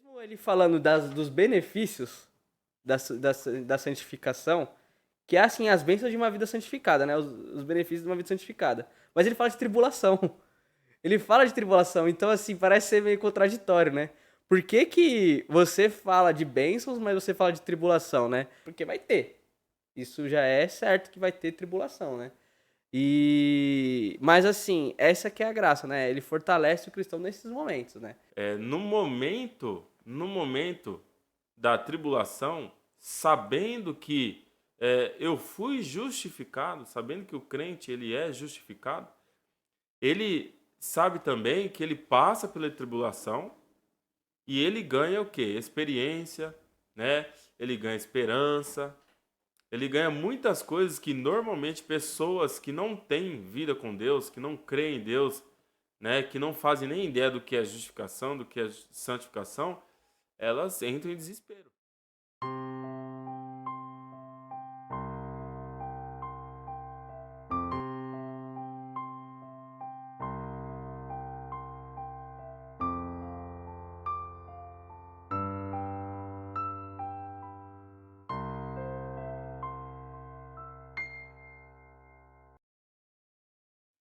Mesmo ele falando dos benefícios da santificação, que é assim as bênçãos de uma vida santificada, né? Os benefícios de uma vida santificada. Mas ele fala de tribulação. Ele fala de tribulação, então assim, parece ser meio contraditório, né? Por que que você fala de bênçãos, mas você fala de tribulação, né? Porque vai ter. Isso já é certo que vai ter tribulação, né? Mas assim, essa que é a graça, né? Ele fortalece o cristão nesses momentos, né? No momento da tribulação, sabendo que eu fui justificado, sabendo que o crente ele é justificado, ele sabe também que ele passa pela tribulação e ele ganha o quê? Experiência, né? Ele ganha esperança, ele ganha muitas coisas que normalmente pessoas que não têm vida com Deus, que não creem em Deus, né, que não fazem nem ideia do que é justificação, do que é santificação, elas entram em desespero.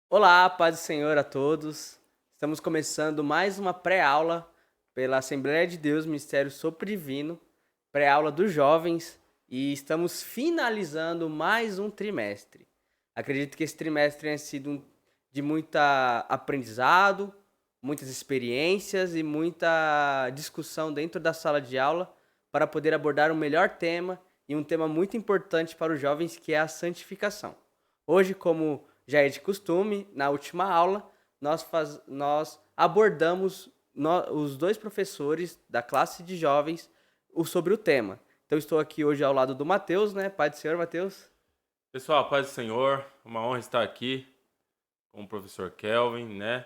Olá, paz do Senhor a todos. Estamos começando mais uma pré-aula pela Assembleia de Deus, Ministério Sopro Divino, pré-aula dos jovens, e estamos finalizando mais um trimestre. Acredito que esse trimestre tenha sido de muita aprendizado, muitas experiências e muita discussão dentro da sala de aula para poder abordar o melhor tema e um tema muito importante para os jovens, que é a santificação. Hoje, como já é de costume, na última aula, nós abordamos os dois professores da classe de jovens sobre o tema. Então, estou aqui hoje ao lado do Matheus, né? Pai do Senhor, Matheus. Pessoal, paz do Senhor, uma honra estar aqui com o professor Kelvin, né,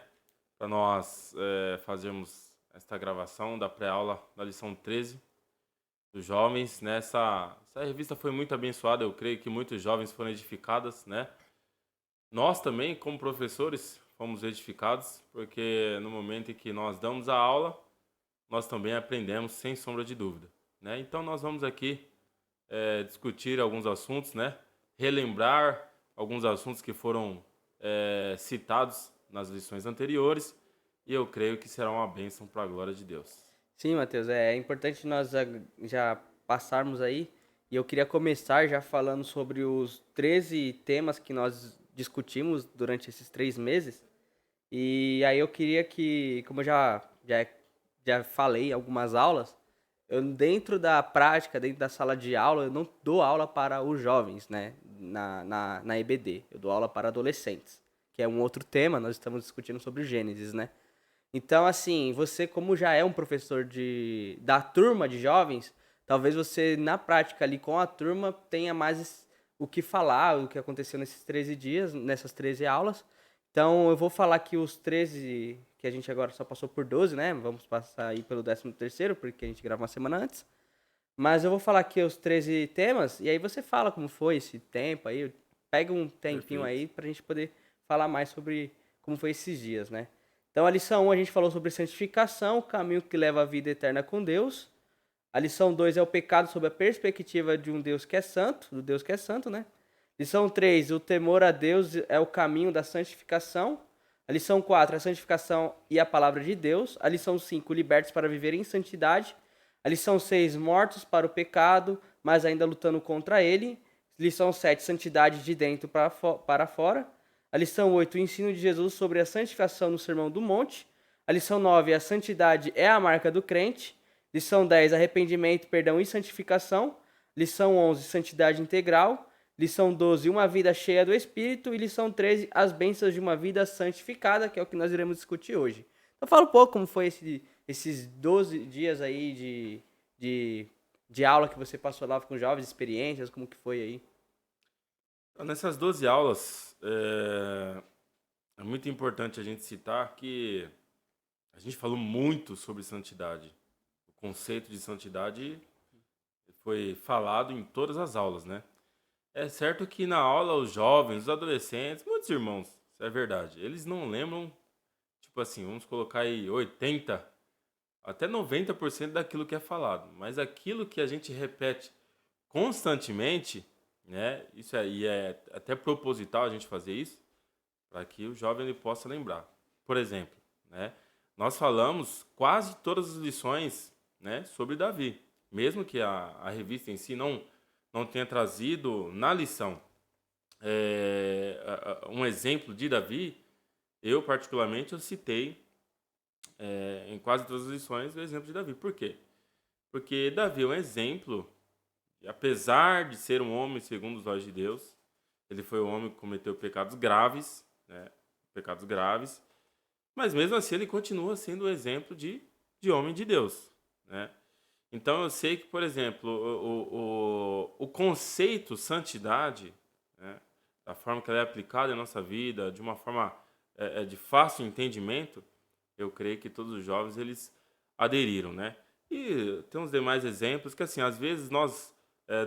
para nós fazermos esta gravação da pré-aula da lição 13 dos jovens, né? Essa revista foi muito abençoada, eu creio que muitos jovens foram edificados, né? Nós também, como professores, fomos edificados, porque no momento em que nós damos a aula, nós também aprendemos, sem sombra de dúvida, né? Então nós vamos aqui discutir alguns assuntos, né? Relembrar alguns assuntos que foram citados nas lições anteriores, e eu creio que será uma bênção para a glória de Deus. Sim, Matheus, é importante nós já passarmos aí. E eu queria começar já falando sobre os 13 temas que nós discutimos durante esses 3 meses. E aí eu queria que, como eu já falei em algumas aulas, eu dentro da prática, dentro da sala de aula, eu não dou aula para os jovens, né? Na EBD. Eu dou aula para adolescentes, que é um outro tema, nós estamos discutindo sobre o Gênesis, né? Então, assim, você como já é um professor da turma de jovens, talvez você na prática ali com a turma tenha mais o que falar, o que aconteceu nesses 13 dias, nessas 13 aulas. Então, eu vou falar que os 13, que a gente agora só passou por 12, né? Vamos passar aí pelo 13º, porque a gente grava uma semana antes. Mas eu vou falar aqui os 13 temas, e aí você fala como foi esse tempo aí. Pega um tempinho Perfeito. aí pra gente poder falar mais sobre como foi esses dias, né? Então, a lição 1 a gente falou sobre santificação, o caminho que leva à vida eterna com Deus. A lição 2 é o pecado sob a perspectiva de um Deus que é santo, do Deus que é santo, né? Lição 3, o temor a Deus é o caminho da santificação. A lição 4, a santificação e a palavra de Deus. A lição 5, libertos para viver em santidade. A lição 6, mortos para o pecado, mas ainda lutando contra ele. Lição 7, santidade de dentro para fora. A lição 8, o ensino de Jesus sobre a santificação no Sermão do Monte. A lição 9, a santidade é a marca do crente. Lição 10, arrependimento, perdão e santificação. Lição 11, santidade integral. Lição 12, uma vida cheia do Espírito. E lição 13, as bênçãos de uma vida santificada, que é o que nós iremos discutir hoje. Então fala um pouco como foi esses 12 dias aí de aula que você passou lá com jovens, experiências, como que foi aí? Então, nessas 12 aulas, é muito importante a gente citar que a gente falou muito sobre santidade. O conceito de santidade foi falado em todas as aulas, né? É certo que na aula os jovens, os adolescentes, muitos irmãos, isso é verdade, eles não lembram, tipo assim, vamos colocar aí 80 até 90% daquilo que é falado, mas aquilo que a gente repete constantemente, né? Isso aí é até proposital a gente fazer isso, para que o jovem ele possa lembrar. Por exemplo, né? Nós falamos quase todas as lições, né, sobre Davi, mesmo que a revista em si não tenha trazido na lição um exemplo de Davi. Eu particularmente eu citei em quase todas as lições o exemplo de Davi. Por quê? Porque Davi é um exemplo, apesar de ser um homem segundo os olhos de Deus, ele foi um homem que cometeu pecados graves, né? Pecados graves, mas mesmo assim ele continua sendo o exemplo de homem de Deus, né? Então eu sei que, por exemplo, o conceito santidade, né, da forma que ela é aplicada em nossa vida, de uma forma de fácil entendimento, eu creio que todos os jovens eles aderiram, né? E tem uns demais exemplos que, assim, às vezes nós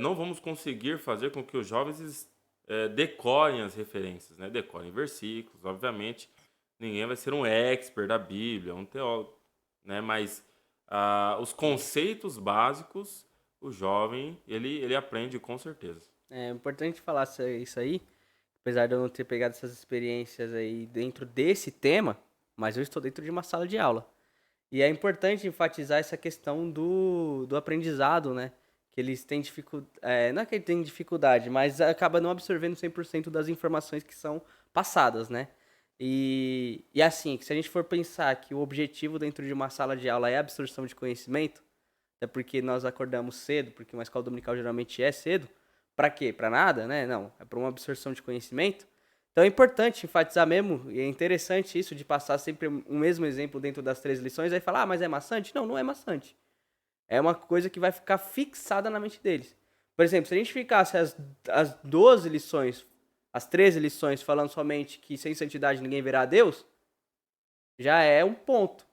não vamos conseguir fazer com que os jovens eles, decorem as referências, né? Decorem versículos, obviamente. Ninguém vai ser um expert da Bíblia, um teólogo, né? Mas os conceitos básicos, o jovem, ele aprende com certeza. É importante falar isso aí, apesar de eu não ter pegado essas experiências aí dentro desse tema, mas eu estou dentro de uma sala de aula. E é importante enfatizar essa questão do aprendizado, né? Que eles têm dificuldade. Não é que eles têm dificuldade, mas acaba não absorvendo 100% das informações que são passadas, né? E assim, que se a gente for pensar que o objetivo dentro de uma sala de aula é a absorção de conhecimento, até porque nós acordamos cedo, porque uma escola dominical geralmente é cedo, para quê? Para nada, né? Não, é para uma absorção de conhecimento. Então é importante enfatizar mesmo, e é interessante isso de passar sempre o mesmo exemplo dentro das 3 lições, aí falar, mas é maçante? Não, não é maçante. É uma coisa que vai ficar fixada na mente deles. Por exemplo, se a gente ficasse as 12 lições, as 13 lições falando somente que sem santidade ninguém verá a Deus, já é um ponto.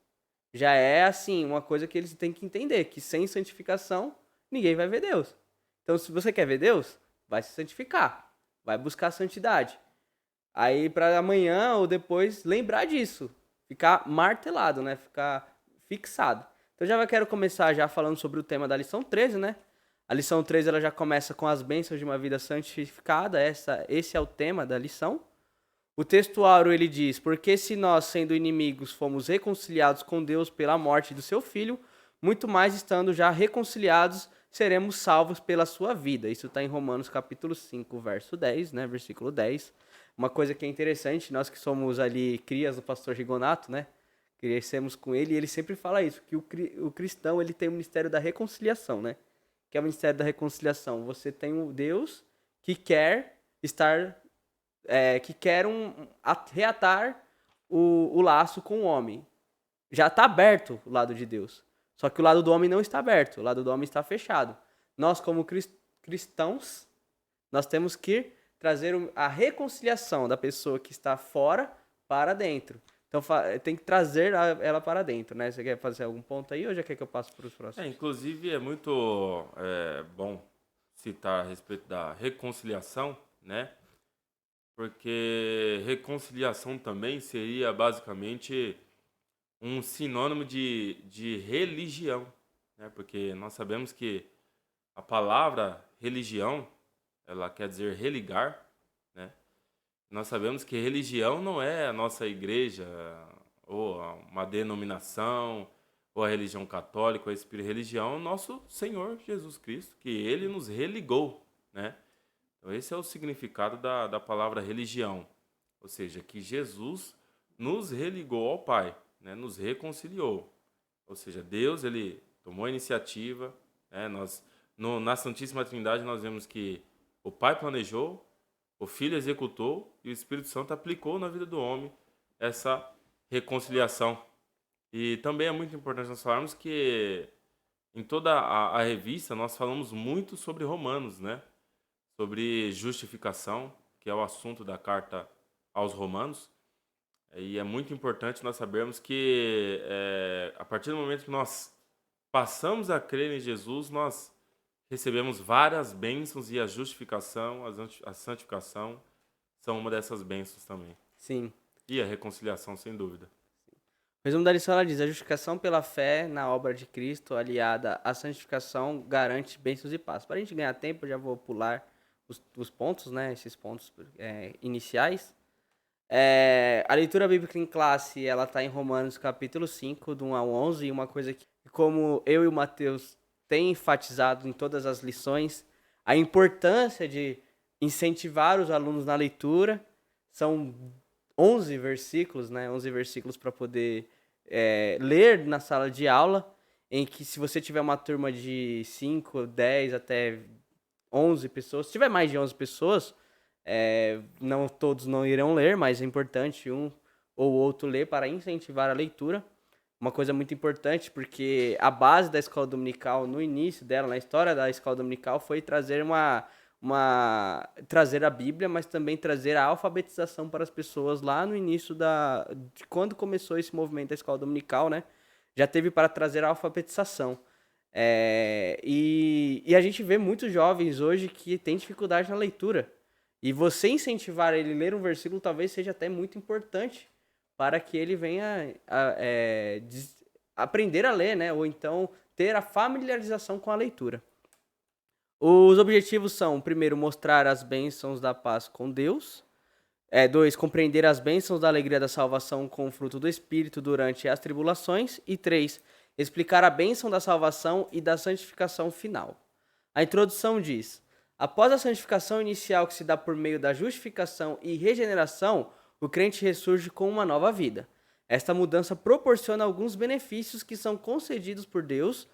Já é, assim, uma coisa que eles têm que entender, que sem santificação ninguém vai ver Deus. Então, se você quer ver Deus, vai se santificar, vai buscar a santidade. Aí para amanhã ou depois lembrar disso, ficar martelado, né? Ficar fixado. Então quero começar já falando sobre o tema da lição 13, né? A lição 13 ela já começa com as bênçãos de uma vida santificada, esse é o tema da lição. O texto áureo ele diz: porque se nós, sendo inimigos, fomos reconciliados com Deus pela morte do seu filho, muito mais estando já reconciliados, seremos salvos pela sua vida. Isso está em Romanos capítulo 5, verso 10, né? Versículo 10. Uma coisa que é interessante, nós que somos ali crias do pastor Rigonato, né? Crescemos com ele, e ele sempre fala isso, que o cristão ele tem o ministério da reconciliação, né? Que é o ministério da reconciliação. Você tem um Deus que quer estar que quer reatar o laço com o homem. Já está aberto o lado de Deus. Só que o lado do homem não está aberto, o lado do homem está fechado. Nós, como cristãos, nós temos que trazer a reconciliação da pessoa que está fora para dentro. Então tem que trazer ela para dentro, né? Você quer fazer algum ponto aí ou já quer que eu passe para os próximos? Inclusive é muito bom citar a respeito da reconciliação, né? Porque reconciliação também seria basicamente um sinônimo de religião, né? Porque nós sabemos que a palavra religião, ela quer dizer religar, né? Nós sabemos que religião não é a nossa igreja, ou uma denominação, ou a religião católica, ou a espírita. Religião é o nosso Senhor Jesus Cristo, que Ele nos religou, né? Então esse é o significado da palavra religião, ou seja, que Jesus nos religou ao Pai, né? Nos reconciliou. Ou seja, Deus ele tomou a iniciativa, né? Na Santíssima Trindade nós vemos que o Pai planejou, o Filho executou e o Espírito Santo aplicou na vida do homem essa reconciliação. E também é muito importante nós falarmos que em toda a revista nós falamos muito sobre Romanos, né? Sobre justificação, que é o assunto da carta aos Romanos. E é muito importante nós sabermos que a partir do momento que nós passamos a crer em Jesus, nós recebemos várias bênçãos e a justificação, a santificação são uma dessas bênçãos também. Sim. E a reconciliação, sem dúvida. O resumo da lição ela diz: a justificação pela fé na obra de Cristo, aliada à santificação, garante bênçãos e paz. Para a gente ganhar tempo, eu já vou pular os pontos, né? Esses pontos iniciais. A leitura bíblica em classe, ela está em Romanos capítulo 5, do 1 ao 11, e uma coisa que, como eu e o Matheus tem enfatizado em todas as lições, a importância de incentivar os alunos na leitura. São 11 versículos, né? 11 versículos para poder ler na sala de aula, em que se você tiver uma turma de 5, 10 até 11 pessoas, se tiver mais de 11 pessoas, não todos não irão ler, mas é importante um ou outro ler para incentivar a leitura. Uma coisa muito importante, porque a base da escola dominical, no início dela, na história da escola dominical, foi trazer trazer a Bíblia, mas também trazer a alfabetização para as pessoas lá no início de quando começou esse movimento da escola dominical, né? Já teve para trazer a alfabetização. E a gente vê muitos jovens hoje que têm dificuldade na leitura. E você incentivar ele a ler um versículo talvez seja até muito importante para que ele venha aprender a ler, né? Ou então ter a familiarização com a leitura. Os objetivos são, primeiro, mostrar as bênçãos da paz com Deus. 2, compreender as bênçãos da alegria da salvação com o fruto do Espírito durante as tribulações. E 3, explicar a bênção da salvação e da santificação final. A introdução diz: após a santificação inicial que se dá por meio da justificação e regeneração, o crente ressurge com uma nova vida. Esta mudança proporciona alguns benefícios que são concedidos por Deus,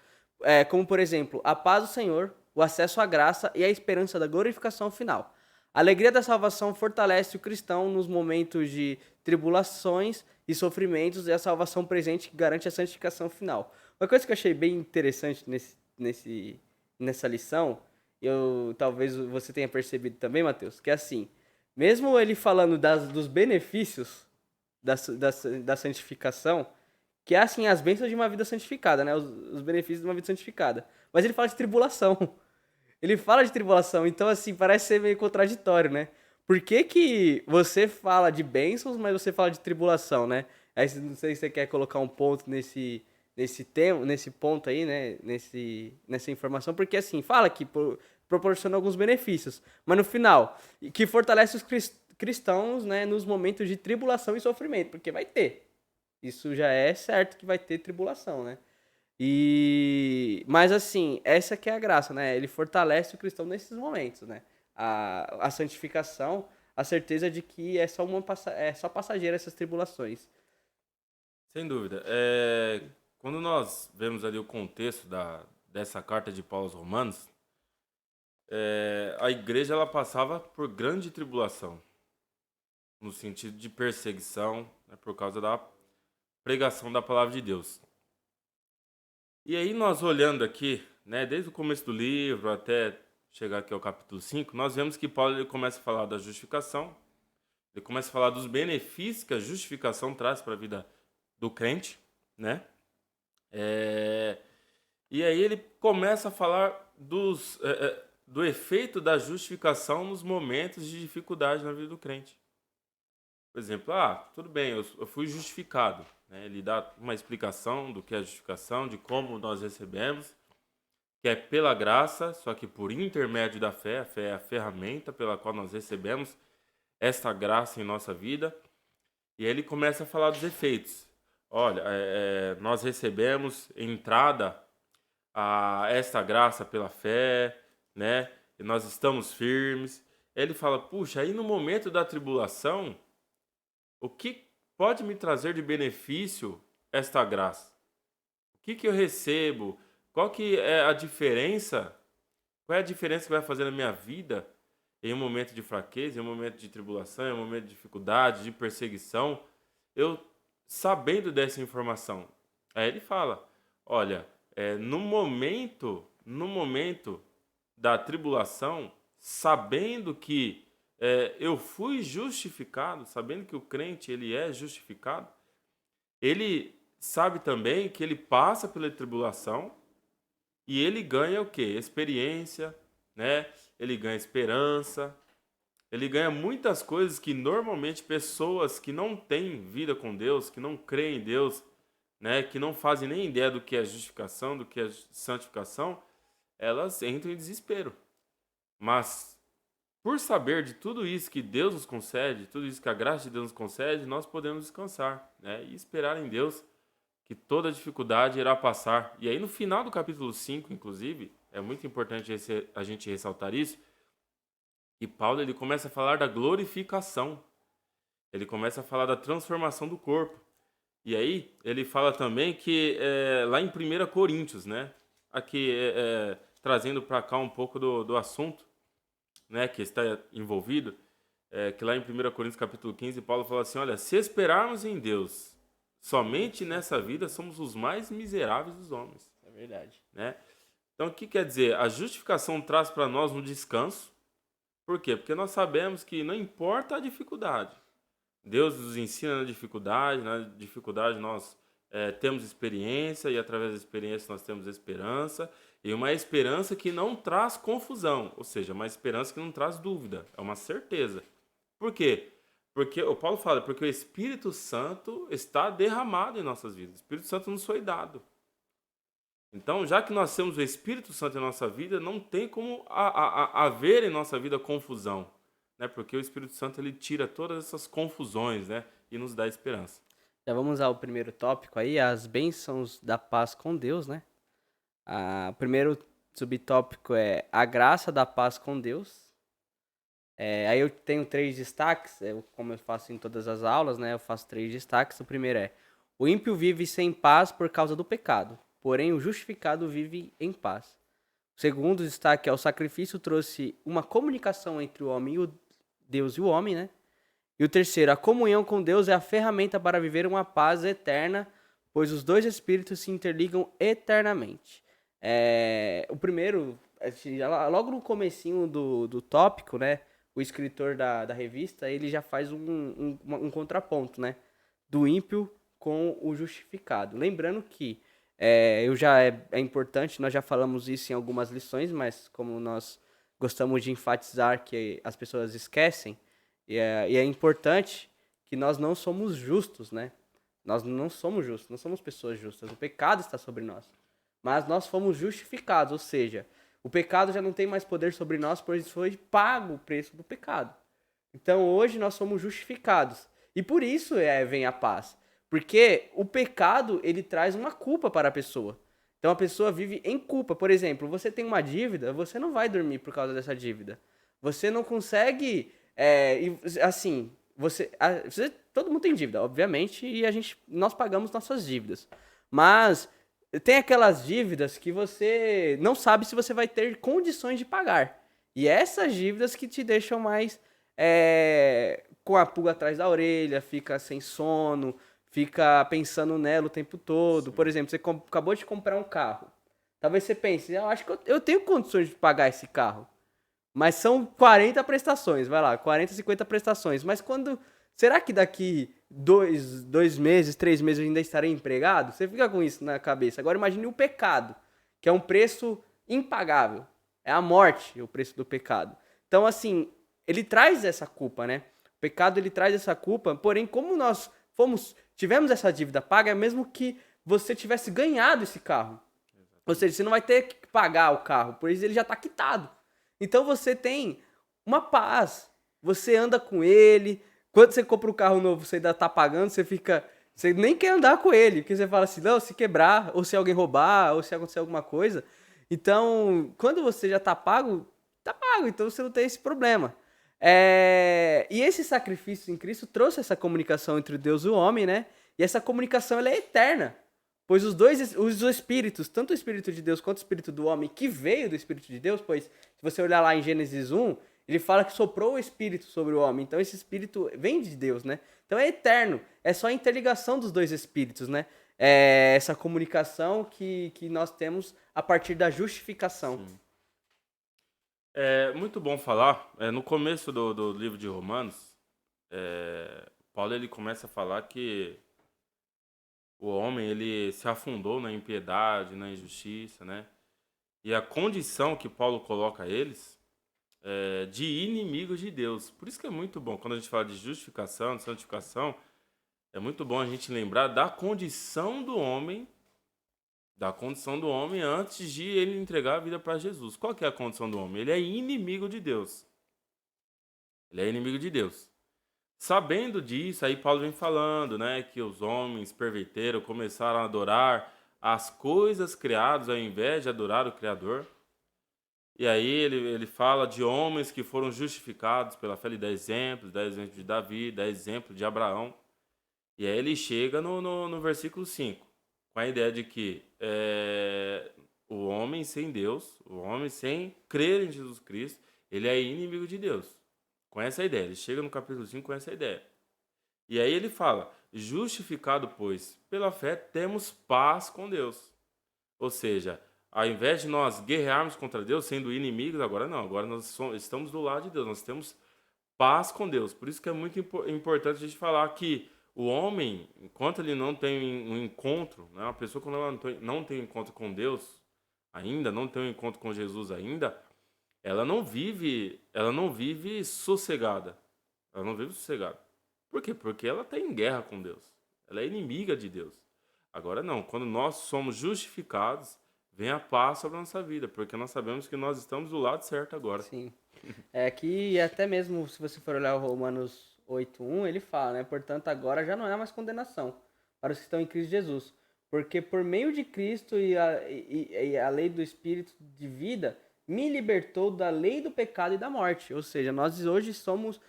como, por exemplo, a paz do Senhor, o acesso à graça e a esperança da glorificação final. A alegria da salvação fortalece o cristão nos momentos de tribulações e sofrimentos, e a salvação presente que garante a santificação final. Uma coisa que eu achei bem interessante nessa lição, talvez você tenha percebido também, Matheus, que é assim, mesmo ele falando dos benefícios da santificação, que é assim, as bênçãos de uma vida santificada, né? Os benefícios de uma vida santificada. Mas ele fala de tribulação. Ele fala de tribulação, então assim, parece ser meio contraditório, né? Por que que você fala de bênçãos, mas você fala de tribulação, né? Aí não sei se você quer colocar um ponto nesse ponto aí, né? Nessa informação, porque assim, fala que proporciona alguns benefícios, mas no final, que fortalece os cristãos, né, nos momentos de tribulação e sofrimento, porque vai ter. Isso já é certo que vai ter tribulação, né? Mas assim, essa que é a graça, né? Ele fortalece o cristão nesses momentos, né? A santificação, a certeza de que é só passageira essas tribulações. Sem dúvida. Quando nós vemos ali o contexto dessa carta de Paulo aos Romanos, a igreja ela passava por grande tribulação, no sentido de perseguição, né, por causa da pregação da palavra de Deus. E aí nós olhando aqui, né, desde o começo do livro até chegar aqui ao capítulo 5, nós vemos que Paulo ele começa a falar da justificação, ele começa a falar dos benefícios que a justificação traz para a vida do crente, né? E aí ele começa a falar do efeito da justificação nos momentos de dificuldade na vida do crente. Por exemplo, tudo bem, eu fui justificado. Né? Ele dá uma explicação do que é a justificação, de como nós recebemos, que é pela graça, só que por intermédio da fé. A fé é a ferramenta pela qual nós recebemos esta graça em nossa vida. E aí ele começa a falar dos efeitos. Olha, nós recebemos entrada a esta graça pela fé, né? E nós estamos firmes. Ele fala, puxa, aí no momento da tribulação, o que pode me trazer de benefício esta graça? O que eu recebo? Qual que é a diferença? Qual é a diferença que vai fazer na minha vida em um momento de fraqueza, em um momento de tribulação, em um momento de dificuldade, de perseguição? Eu sabendo dessa informação. Aí ele fala, olha, no momento da tribulação, sabendo que eu fui justificado, sabendo que o crente ele é justificado, ele sabe também que ele passa pela tribulação e ele ganha o quê? Experiência, né? Ele ganha esperança, ele ganha muitas coisas que normalmente pessoas que não têm vida com Deus, que não creem em Deus, né, que não fazem nem ideia do que é justificação, do que é santificação, elas entram em desespero. Mas por saber de tudo isso que Deus nos concede, tudo isso que a graça de Deus nos concede, nós podemos descansar, né, e esperar em Deus que toda dificuldade irá passar. E aí no final do capítulo 5, inclusive, é muito importante a gente ressaltar isso, e Paulo ele começa a falar da glorificação. Ele começa a falar da transformação do corpo. E aí ele fala também que lá em 1 Coríntios, né? Aqui trazendo para cá um pouco do assunto, né? Que está envolvido, que lá em 1 Coríntios capítulo 15, Paulo fala assim, olha, se esperarmos em Deus, somente nessa vida somos os mais miseráveis dos homens. É verdade. Né? Então o que quer dizer? A justificação traz para nós um descanso. Por quê? Porque nós sabemos que não importa a dificuldade, Deus nos ensina na dificuldade nós temos experiência e através da experiência nós temos esperança e uma esperança que não traz confusão, ou seja, uma esperança que não traz dúvida, é uma certeza. Por quê? Porque o Paulo fala, porque o Espírito Santo está derramado em nossas vidas, o Espírito Santo nos foi dado. Então, já que nós temos o Espírito Santo em nossa vida, não tem como haver em nossa vida confusão, né? Porque o Espírito Santo ele tira todas essas confusões, né? E nos dá esperança. Já vamos ao primeiro tópico aí, as bênçãos da paz com Deus, né? O primeiro subtópico é a graça da paz com Deus. Aí eu tenho 3 destaques, como eu faço em todas as aulas, né? Eu faço 3 destaques. O primeiro é: o ímpio vive sem paz por causa do pecado, porém o justificado vive em paz. O segundo destaque é: o sacrifício trouxe uma comunicação entre o homem e o Deus e o homem, né? E o terceiro: a comunhão com Deus é a ferramenta para viver uma paz eterna, pois os dois espíritos se interligam eternamente. O primeiro, logo no comecinho do tópico, né? O escritor da revista, ele já faz um contraponto, né? Do ímpio com o justificado. Lembrando que é importante, nós já falamos isso em algumas lições, mas como nós gostamos de enfatizar que as pessoas esquecem, e é importante que nós não somos justos, né? Nós não somos justos, não somos pessoas justas. O pecado está sobre nós. Mas nós fomos justificados, ou seja, o pecado já não tem mais poder sobre nós, pois foi pago o preço do pecado. Então hoje nós somos justificados. E por isso vem a paz. Porque o pecado, ele traz uma culpa para a pessoa. Então a pessoa vive em culpa. Por exemplo, você tem uma dívida, você não vai dormir por causa dessa dívida. Você não consegue... assim, todo mundo tem dívida, obviamente, e nós pagamos nossas dívidas. Mas tem aquelas dívidas que você não sabe se você vai ter condições de pagar. E essas dívidas que te deixam mais com a pulga atrás da orelha, fica sem sono, fica pensando nela o tempo todo. Sim. Por exemplo, você acabou de comprar um carro. Talvez você pense, eu acho que eu tenho condições de pagar esse carro. Mas são 40 prestações, vai lá, 40, 50 prestações. Mas será que daqui 2 meses, 3 meses eu ainda estarei empregado? Você fica com isso na cabeça. Agora imagine o pecado, que é um preço impagável. É a morte, o preço do pecado. Então, assim, ele traz essa culpa, né? O pecado, ele traz essa culpa, porém, como nós tivemos essa dívida paga, é mesmo que você tivesse ganhado esse carro. Ou seja, você não vai ter que pagar o carro, por isso ele já está quitado. Então você tem uma paz, você anda com ele, quando você compra um carro novo, você ainda tá pagando, você nem quer andar com ele, porque você fala assim, não, se quebrar, ou se alguém roubar, ou se acontecer alguma coisa. Então, quando você já tá pago, então você não tem esse problema. E esse sacrifício em Cristo trouxe essa comunicação entre Deus e o homem, né? E essa comunicação, ela é eterna. Pois os espíritos, tanto o Espírito de Deus quanto o Espírito do homem, que veio do Espírito de Deus, pois se você olhar lá em Gênesis 1, ele fala que soprou o Espírito sobre o homem. Então esse Espírito vem de Deus, né? Então é eterno. É só a interligação dos dois Espíritos, né? Essa comunicação que nós temos a partir da justificação. Sim. É muito bom falar. No começo do livro de Romanos, Paulo ele começa a falar que o homem ele se afundou na impiedade, na injustiça, né? E a condição que Paulo coloca a eles é de inimigos de Deus. Por isso que é muito bom, quando a gente fala de justificação, de santificação, É muito bom a gente lembrar da condição do homem antes de ele entregar a vida para Jesus. Qual que é a condição do homem? Ele é inimigo de Deus. Ele é inimigo de Deus. Sabendo disso, aí Paulo vem falando, né, que os homens perverteram, começaram a adorar as coisas criadas ao invés de adorar o Criador. E aí ele fala de homens que foram justificados pela fé, ele dá exemplo de Davi, dá exemplo de Abraão. E aí ele chega no versículo 5 com a ideia de que o homem sem Deus, o homem sem crer em Jesus Cristo, ele é inimigo de Deus. Com essa ideia, ele chega no capítulo 5 com essa ideia. E aí ele fala, justificado, pois, pela fé, temos paz com Deus. Ou seja, ao invés de nós guerrearmos contra Deus, sendo inimigos, agora não, agora estamos do lado de Deus, nós temos paz com Deus. Por isso que é muito importante a gente falar que o homem, enquanto ele não tem um encontro, né, uma pessoa quando ela não tem um encontro com Deus ainda, não tem um encontro com Jesus ainda, ela não vive sossegada. Ela não vive sossegada. Por quê? Porque ela está em guerra com Deus. Ela é inimiga de Deus. Agora não, quando nós somos justificados, vem a paz sobre a nossa vida, porque nós sabemos que nós estamos do lado certo agora. Sim. É que até mesmo se você for olhar o Romanos 8:1, ele fala, né? Portanto, agora já não há mais condenação para os que estão em Cristo Jesus. Porque por meio de Cristo e a lei do Espírito de vida, me libertou da lei do pecado e da morte. Ou seja, nós hoje estamos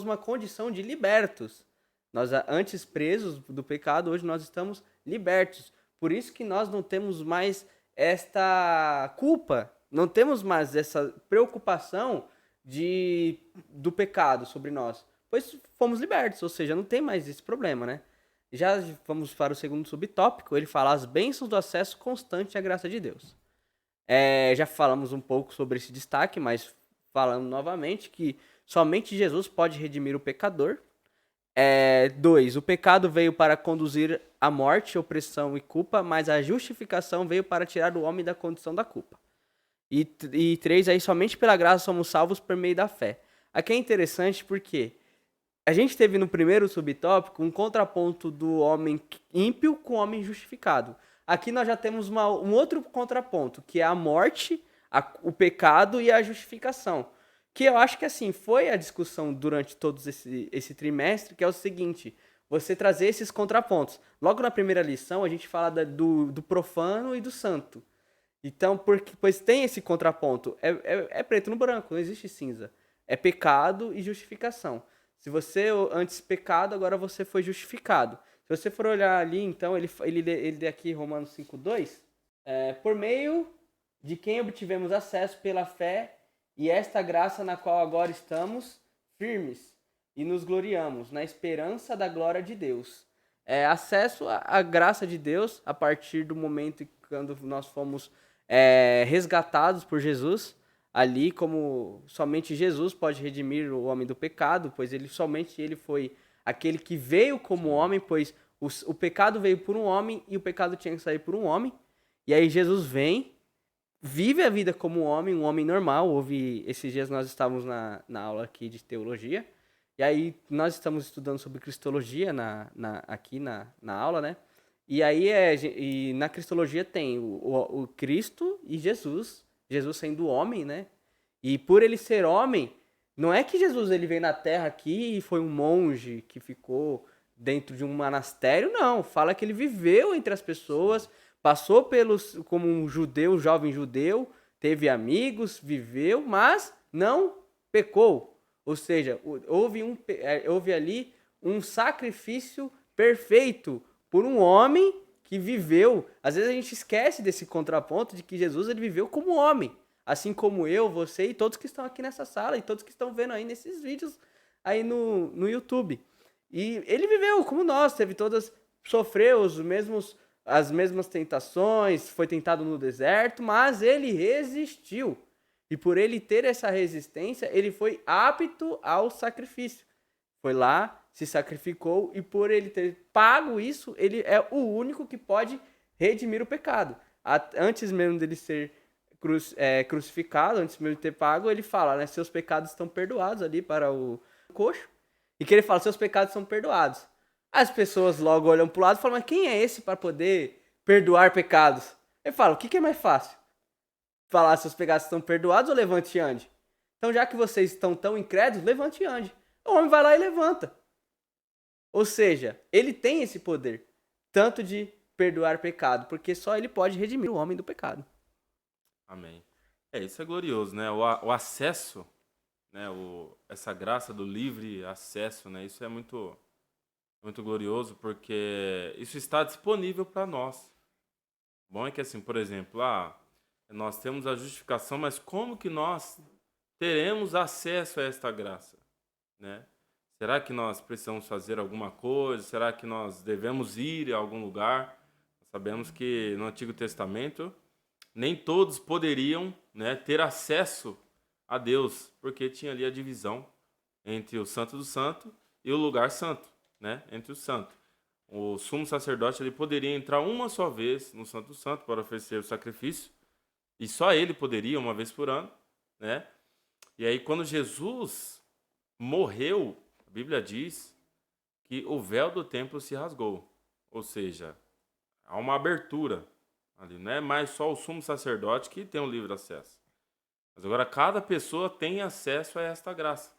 numa condição de libertos. Nós antes presos do pecado, hoje nós estamos libertos. Por isso que nós não temos mais esta culpa, não temos mais essa preocupação do pecado sobre nós, pois fomos libertos, ou seja, não tem mais esse problema, né? Já vamos para o segundo subtópico, ele fala as bênçãos do acesso constante à graça de Deus. Já falamos um pouco sobre esse destaque, mas falando novamente que somente Jesus pode redimir o pecador. 2. O pecado veio para conduzir à morte, opressão e culpa, mas a justificação veio para tirar o homem da condição da culpa. E 3, aí somente pela graça somos salvos por meio da fé. Aqui é interessante porque a gente teve no primeiro subtópico um contraponto do homem ímpio com o homem justificado. Aqui nós já temos um outro contraponto, que é a morte, o pecado e a justificação. Que eu acho que assim, foi a discussão durante todo esse trimestre, que é o seguinte, você trazer esses contrapontos. Logo na primeira lição, a gente fala do profano e do santo. Então, pois tem esse contraponto. É preto no branco, não existe cinza. É pecado e justificação. Se você antes pecado, agora você foi justificado. Se você for olhar ali, então, ele aqui, Romanos 5:2, por meio de quem obtivemos acesso pela fé e esta graça na qual agora estamos firmes e nos gloriamos na esperança da glória de Deus. Acesso à graça de Deus a partir do momento quando nós fomos resgatados por Jesus, ali como somente Jesus pode redimir o homem do pecado, pois somente ele foi aquele que veio como homem, pois o pecado veio por um homem e o pecado tinha que sair por um homem. E aí Jesus vem, vive a vida como um homem normal. Esses dias nós estávamos na aula aqui de teologia, e aí nós estamos estudando sobre cristologia aqui na aula, né? E aí e na cristologia tem o Cristo e Jesus sendo homem, né? E por ele ser homem, não é que Jesus ele veio na Terra aqui e foi um monge que ficou dentro de um monastério, não. Fala que ele viveu entre as pessoas, passou como um judeu, jovem judeu, teve amigos, viveu, mas não pecou. Ou seja, houve ali um sacrifício perfeito por um homem que viveu. Às vezes a gente esquece desse contraponto de que Jesus ele viveu como homem, assim como eu, você e todos que estão aqui nessa sala e todos que estão vendo aí nesses vídeos aí no YouTube. E ele viveu como nós, sofreu as mesmas tentações, foi tentado no deserto, mas ele resistiu. E por ele ter essa resistência, ele foi apto ao sacrifício. Foi lá, se sacrificou, e por ele ter pago isso, ele é o único que pode redimir o pecado. Antes mesmo dele ser crucificado, antes mesmo de ter pago, ele fala, né, seus pecados estão perdoados ali para o coxo, e que ele fala, seus pecados são perdoados. As pessoas logo olham pro lado e falam, mas quem é esse para poder perdoar pecados? Eu falo, o que é mais fácil? Falar se os pecados estão perdoados ou levante e ande? Então, já que vocês estão tão incrédulos, levante e ande. O homem vai lá e levanta. Ou seja, ele tem esse poder, tanto de perdoar pecado, porque só ele pode redimir o homem do pecado. Amém. Isso é glorioso, né? O acesso, né? Essa graça do livre acesso, né? Isso é muito, muito glorioso, porque isso está disponível para nós. Bom é que assim, por exemplo, nós temos a justificação, mas como que nós teremos acesso a esta graça, né? Será que nós precisamos fazer alguma coisa? Será que nós devemos ir a algum lugar? Sabemos que no Antigo Testamento nem todos poderiam, né, ter acesso a Deus, porque tinha ali a divisão entre o Santo do Santo e o lugar santo, né, entre o santo. O sumo sacerdote ele poderia entrar uma só vez no Santo do Santo para oferecer o sacrifício, e só ele poderia uma vez por ano, né? E aí quando Jesus morreu, a Bíblia diz que o véu do templo se rasgou, ou seja, há uma abertura ali, não é mais só o sumo sacerdote que tem o livre acesso. Mas agora cada pessoa tem acesso a esta graça,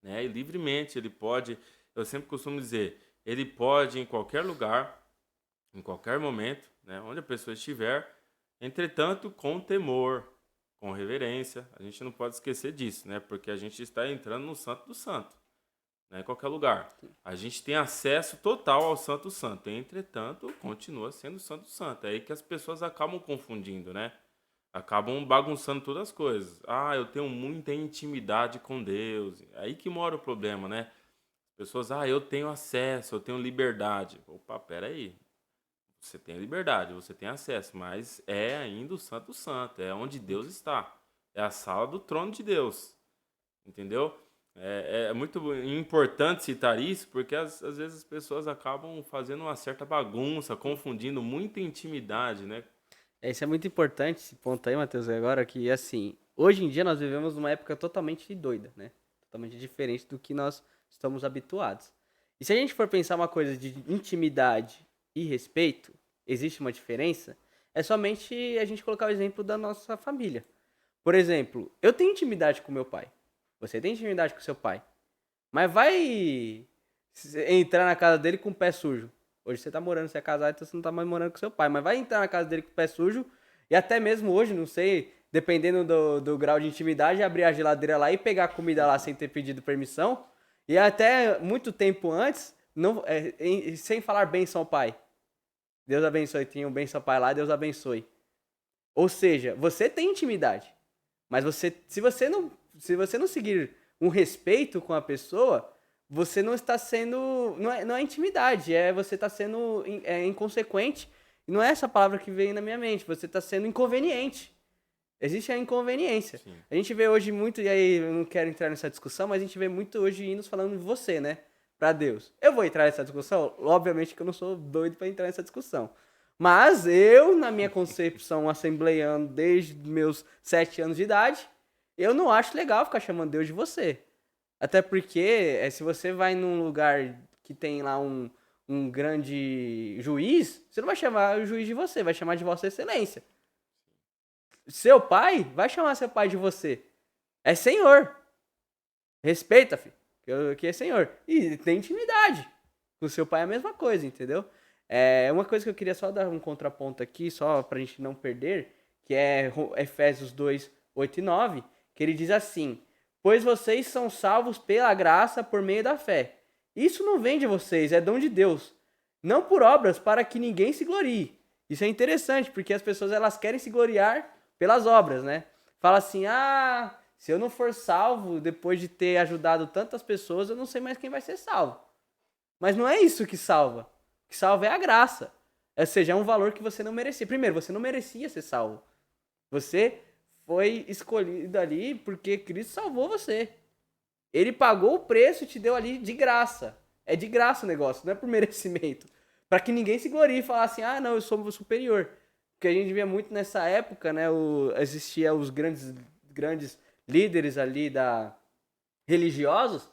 né? E livremente ele pode, eu sempre costumo dizer, ele pode em qualquer lugar, em qualquer momento, né, onde a pessoa estiver, entretanto com temor, com reverência. A gente não pode esquecer disso, né? Porque a gente está entrando no Santo do Santo, né, em qualquer lugar. A gente tem acesso total ao Santo Santo. Entretanto, continua sendo Santo Santo. É aí que as pessoas acabam confundindo, né? Acabam bagunçando todas as coisas. Eu tenho muita intimidade com Deus. É aí que mora o problema, né? As pessoas, eu tenho acesso, eu tenho liberdade. Opa, peraí. Você tem liberdade, você tem acesso, mas é ainda o Santo Santo. É onde Deus está. É a sala do trono de Deus. Entendeu? É muito importante citar isso, porque às vezes as pessoas acabam fazendo uma certa bagunça, confundindo muita intimidade, né? Isso é muito importante, esse ponto aí, Matheus, agora que, assim, hoje em dia nós vivemos numa época totalmente doida, né? Totalmente diferente do que nós estamos habituados. E se a gente for pensar uma coisa de intimidade e respeito, existe uma diferença, é somente a gente colocar o exemplo da nossa família. Por exemplo, eu tenho intimidade com meu pai. Você tem intimidade com seu pai. Mas vai entrar na casa dele com o pé sujo. Hoje você tá morando, você é casado, então você não tá mais morando com seu pai. Mas vai entrar na casa dele com o pé sujo. E até mesmo hoje, não sei, dependendo do grau de intimidade, abrir a geladeira lá e pegar comida lá sem ter pedido permissão. E até muito tempo antes, não, sem falar benção ao pai. Deus abençoe, tinha um benção ao pai lá, Deus abençoe. Ou seja, você tem intimidade. Mas se você não seguir um respeito com a pessoa, você não está sendo. Não é intimidade, você está sendo inconsequente. E não é essa palavra que veio na minha mente, você está sendo inconveniente. Existe a inconveniência. Sim. A gente vê hoje muito, e aí eu não quero entrar nessa discussão, mas a gente vê muito hoje hinos falando de você, né? Pra Deus. Eu vou entrar nessa discussão? Obviamente que eu não sou doido para entrar nessa discussão. Mas eu, na minha concepção assembleiano desde meus 7 anos de idade, eu não acho legal ficar chamando Deus de você. Até porque, se você vai num lugar que tem lá um grande juiz, você não vai chamar o juiz de você, vai chamar de Vossa Excelência. Seu pai vai chamar seu pai de você. É senhor. Respeita, filho. Que é senhor. E tem intimidade. Com seu pai é a mesma coisa, entendeu? Uma coisa que eu queria só dar um contraponto aqui, só pra gente não perder, que é Efésios 2, 8 e 9, que ele diz assim: pois vocês são salvos pela graça por meio da fé. Isso não vem de vocês, é dom de Deus. Não por obras, para que ninguém se glorie. Isso é interessante, porque as pessoas elas querem se gloriar pelas obras, né? Fala assim, se eu não for salvo depois de ter ajudado tantas pessoas, eu não sei mais quem vai ser salvo. Mas não é isso que salva. O que salva é a graça. Ou seja, é um valor que você não merecia. Primeiro, você não merecia ser salvo. Você foi escolhido ali porque Cristo salvou você. Ele pagou o preço e te deu ali de graça. É de graça o negócio, não é por merecimento. Para que ninguém se glorie e fale assim, não, eu sou superior. Porque a gente via muito nessa época, né? Existia os grandes líderes ali religiosos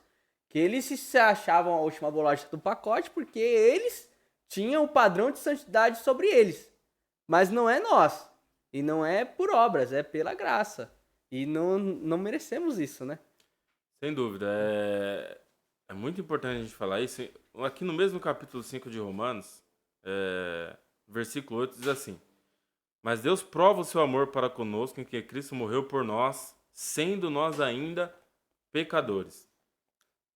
Que eles se achavam a última bolacha do pacote porque eles tinham o padrão de santidade sobre eles. Mas não é nós. E não é por obras, é pela graça. E não merecemos isso, né? Sem dúvida. É muito importante a gente falar isso. Aqui no mesmo capítulo 5 de Romanos, versículo 8 diz assim: Mas Deus prova o seu amor para conosco em que Cristo morreu por nós, sendo nós ainda pecadores.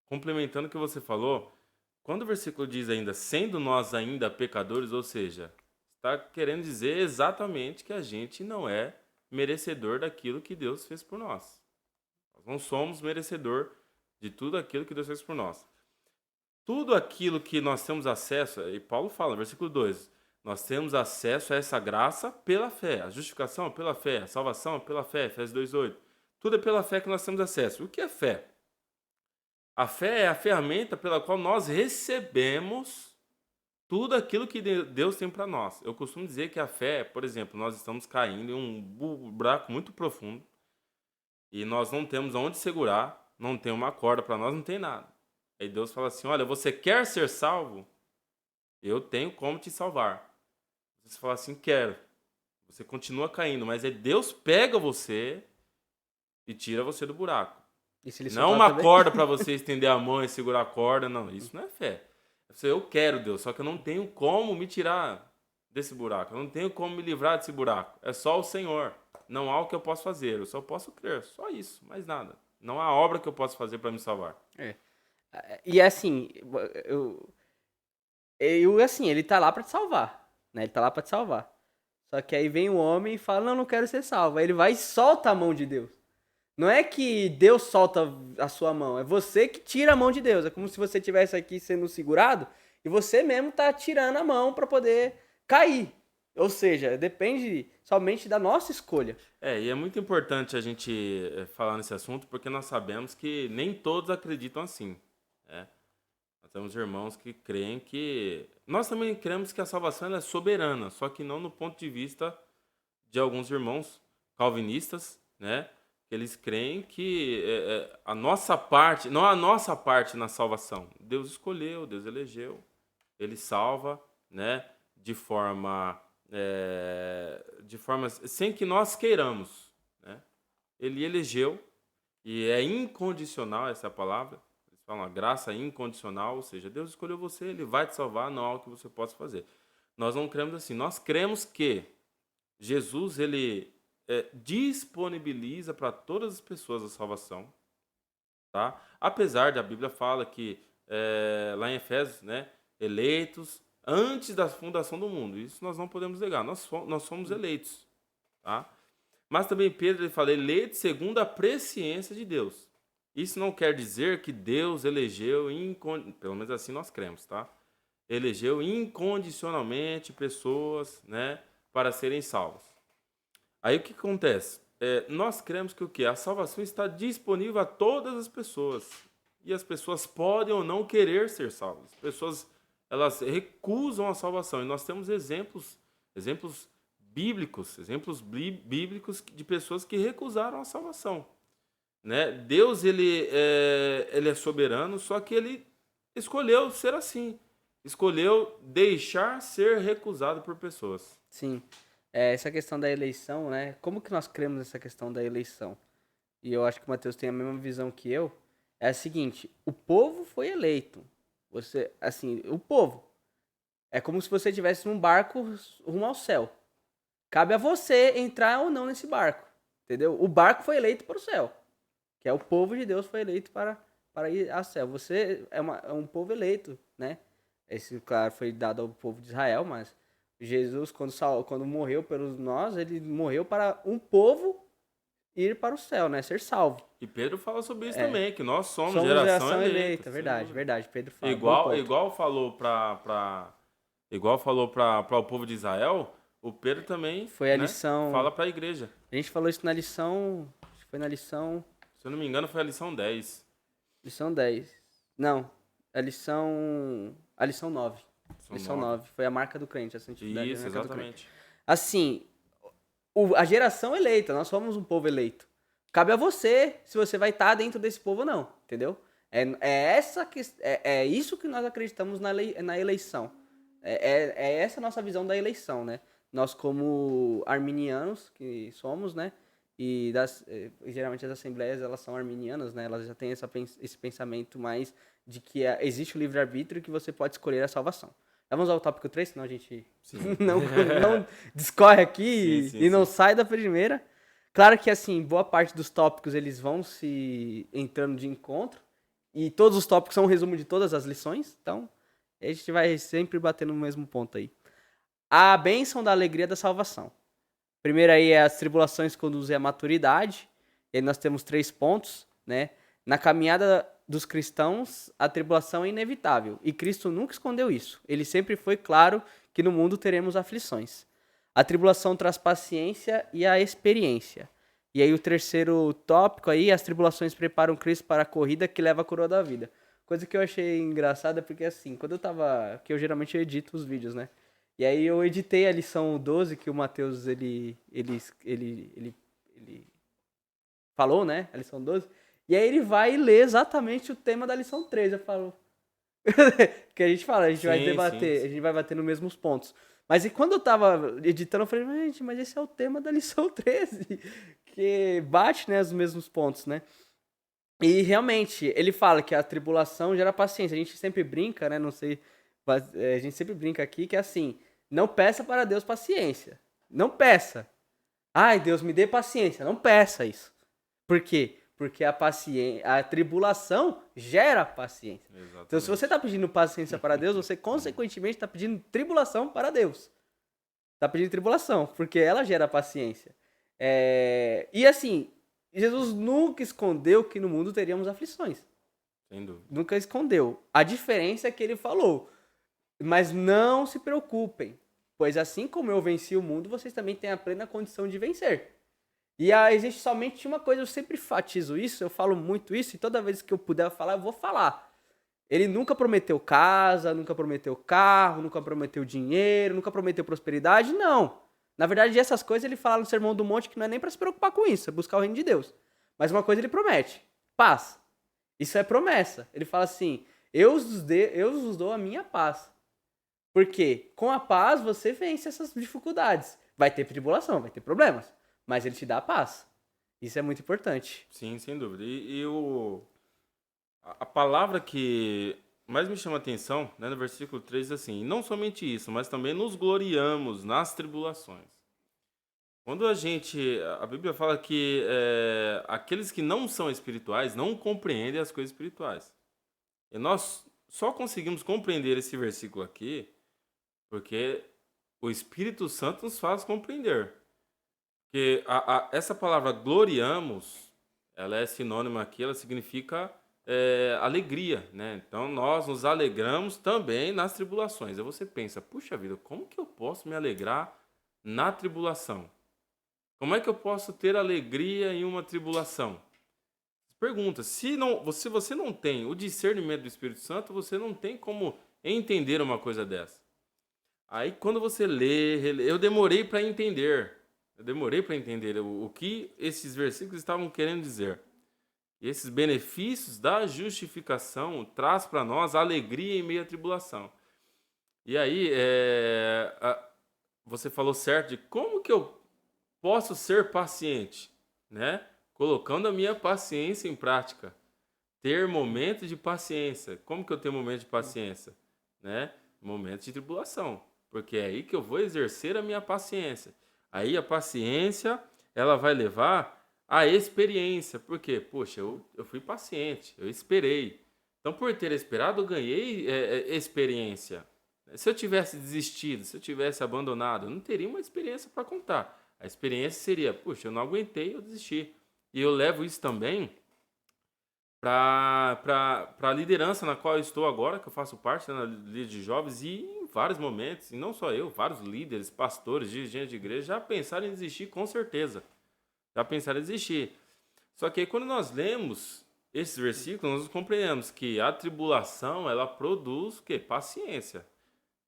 Complementando o que você falou, quando o versículo diz ainda, sendo nós ainda pecadores, ou seja, está querendo dizer exatamente que a gente não é merecedor daquilo que Deus fez por nós. Nós não somos merecedor de tudo aquilo que Deus fez por nós. Tudo aquilo que nós temos acesso, e Paulo fala, versículo 2, nós temos acesso a essa graça pela fé. A justificação é pela fé, a salvação é pela fé, Efésios 2:8. Tudo é pela fé que nós temos acesso. O que é fé? A fé é a ferramenta pela qual nós recebemos tudo aquilo que Deus tem para nós. Eu costumo dizer que a fé, por exemplo, nós estamos caindo em um buraco muito profundo e nós não temos onde segurar, não tem uma corda para nós, não tem nada. Aí Deus fala assim, olha, você quer ser salvo? Eu tenho como te salvar. Você fala assim, quero. Você continua caindo, mas Deus pega você e tira você do buraco. Não uma corda para você estender a mão e segurar a corda, não. Isso não é fé. Eu quero, Deus, só que eu não tenho como me tirar desse buraco. Eu não tenho como me livrar desse buraco. É só o Senhor. Não há o que eu possa fazer. Eu só posso crer. Só isso, mais nada. Não há obra que eu possa fazer para me salvar. E assim, assim, ele tá lá para te salvar, né? Ele tá lá para te salvar. Só que aí vem o homem e fala, não quero ser salvo. Aí ele vai e solta a mão de Deus. Não é que Deus solta a sua mão, é você que tira a mão de Deus. É como se você estivesse aqui sendo segurado e você mesmo tá tirando a mão para poder cair. Ou seja, depende somente da nossa escolha. E é muito importante a gente falar nesse assunto porque nós sabemos que nem todos acreditam assim. Nós temos irmãos que creem que... Nós também cremos que a salvação ela é soberana, só que não no ponto de vista de alguns irmãos calvinistas, né? Eles creem que a nossa parte, não a nossa parte na salvação. Deus escolheu, Deus elegeu, Ele salva, né? De forma sem que nós queiramos, né? Ele elegeu e é incondicional essa palavra. Eles falam a graça incondicional, ou seja, Deus escolheu você, Ele vai te salvar, não há o que você possa fazer. Nós não cremos assim. Nós cremos que Jesus ele disponibiliza para todas as pessoas a salvação, tá? Apesar de a Bíblia fala que lá em Efésios, né, eleitos antes da fundação do mundo. Isso nós não podemos negar. Nós somos eleitos, tá? Mas também Pedro ele fala eleitos segundo a presciência de Deus. Isso não quer dizer que Deus elegeu pelo menos assim nós cremos, tá? Elegeu incondicionalmente pessoas, né, para serem salvas. Aí o que acontece? Nós cremos que o quê? A salvação está disponível a todas as pessoas. E as pessoas podem ou não querer ser salvas. As pessoas elas recusam a salvação. E nós temos exemplos bíblicos de pessoas que recusaram a salvação. Né? Deus ele é soberano, só que ele escolheu ser assim. Escolheu deixar ser recusado por pessoas. Sim. Essa questão da eleição, né? Como que nós cremos nessa questão da eleição? E eu acho que o Mateus tem a mesma visão que eu. É a seguinte, o povo foi eleito. O povo. É como se você estivesse num barco rumo ao céu. Cabe a você entrar ou não nesse barco. Entendeu? O barco foi eleito para o céu. Que é o povo de Deus foi eleito para ir ao céu. Você é um povo eleito, né? Esse, claro, foi dado ao povo de Israel, mas... Jesus, quando morreu pelos nós, ele morreu para um povo ir para o céu, né? Ser salvo. E Pedro fala sobre isso também, que nós somos geração eleita. Verdade. Pedro fala. Igual falou para o povo de Israel, o Pedro também foi a lição. Fala para a igreja. A gente falou isso na lição. Foi na lição. Se eu não me engano, foi a lição 10. Lição 10. Não, a lição 9. Lição 9. Foi a marca do crente, a santidade. Isso, exatamente. Assim, a geração eleita, nós somos um povo eleito. Cabe a você se você vai estar dentro desse povo ou não, entendeu? É isso que nós acreditamos na eleição. É essa a nossa visão da eleição, né? Nós, como arminianos que somos, né? E geralmente as assembleias, elas são arminianas, né? Elas já têm esse pensamento mais de que existe o livre-arbítrio e que você pode escolher a salvação. Já vamos ao tópico 3, senão a gente não discorre aqui Sim, e não sim. sai da primeira. Claro que, assim, boa parte dos tópicos, eles vão se entrando de encontro. E todos os tópicos são um resumo de todas as lições. Então, a gente vai sempre bater no mesmo ponto aí. A bênção da alegria da salvação. Primeiro aí é as tribulações que conduzem à maturidade. E aí nós temos 3 pontos, né? Na caminhada dos cristãos, a tribulação é inevitável. E Cristo nunca escondeu isso. Ele sempre foi claro que no mundo teremos aflições. A tribulação traz paciência e a experiência. E aí o terceiro tópico aí, as tribulações preparam Cristo para a corrida que leva a coroa da vida. Coisa que eu achei engraçada, porque assim, quando eu tava... Que eu geralmente edito os vídeos, né? E aí eu editei a lição 12 que o Matheus, ele falou, né? A lição 12. E aí ele vai ler exatamente o tema da lição 13. Eu falo... que a gente fala, a gente vai debater, Sim. a gente vai bater nos mesmos pontos. Mas e quando eu tava editando, eu falei, gente, mas esse é o tema da lição 13. Que bate, né, os mesmos pontos, né? E realmente, ele fala que a tribulação gera paciência. A gente sempre brinca, né? Não sei, mas, a gente sempre brinca aqui que é assim, não peça para Deus paciência. Não peça. Ai, Deus, me dê paciência. Não peça isso. Por quê? Porque a tribulação gera paciência. Então, se você Exatamente. está pedindo paciência para Deus, você consequentemente está pedindo tribulação para Deus. Está pedindo tribulação, porque ela gera paciência. E assim, Jesus nunca escondeu que no mundo teríamos aflições. Sem dúvida. Nunca escondeu. A diferença é que ele falou, mas não se preocupem, pois assim como eu venci o mundo, vocês também têm a plena condição de vencer. E existe somente uma coisa, eu sempre enfatizo isso, eu falo muito isso, e toda vez que eu puder falar, eu vou falar. Ele nunca prometeu casa, nunca prometeu carro, nunca prometeu dinheiro, nunca prometeu prosperidade, não. Na verdade, essas coisas ele fala no Sermão do Monte que não é nem para se preocupar com isso, é buscar o reino de Deus. Mas uma coisa ele promete: paz. Isso é promessa. Ele fala assim: eu vos dou a minha paz. Porque com a paz você vence essas dificuldades. Vai ter tribulação, vai ter problemas, mas ele te dá a paz. Isso é muito importante. Sim, sem dúvida. A palavra que mais me chama a atenção, né, no versículo 3 é assim: "E não somente isso, mas também nos gloriamos nas tribulações." Quando a Bíblia fala que aqueles que não são espirituais não compreendem as coisas espirituais. E nós só conseguimos compreender esse versículo aqui porque o Espírito Santo nos faz compreender. Porque essa palavra gloriamos, ela é sinônima aqui, ela significa alegria, né? Então nós nos alegramos também nas tribulações. Aí você pensa, puxa vida, como que eu posso me alegrar na tribulação? Como é que eu posso ter alegria em uma tribulação? Pergunta, se você não tem o discernimento do Espírito Santo, você não tem como entender uma coisa dessa. Aí quando você relê, eu demorei para entender. Eu demorei para entender o que esses versículos estavam querendo dizer. E esses benefícios da justificação traz para nós alegria em meio à tribulação. E aí, você falou certo de como que eu posso ser paciente, né? Colocando a minha paciência em prática. Ter momentos de paciência. Como que eu tenho momentos de paciência? Né? Momentos de tribulação. Porque é aí que eu vou exercer a minha paciência. Aí a paciência, ela vai levar à experiência. Por quê? Poxa, eu fui paciente, eu esperei. Então, por ter esperado, eu ganhei experiência. Se eu tivesse desistido, se eu tivesse abandonado, eu não teria uma experiência para contar. A experiência seria, puxa, eu não aguentei, eu desisti. E eu levo isso também para a liderança na qual eu estou agora, que eu faço parte, né, na líder de jovens, e em vários momentos, e não só eu, vários líderes, pastores, dirigentes de igreja já pensaram em desistir, com certeza. Já pensaram em desistir. Só que aí, quando nós lemos esses versículos, nós compreendemos que a tribulação, ela produz o quê? Paciência.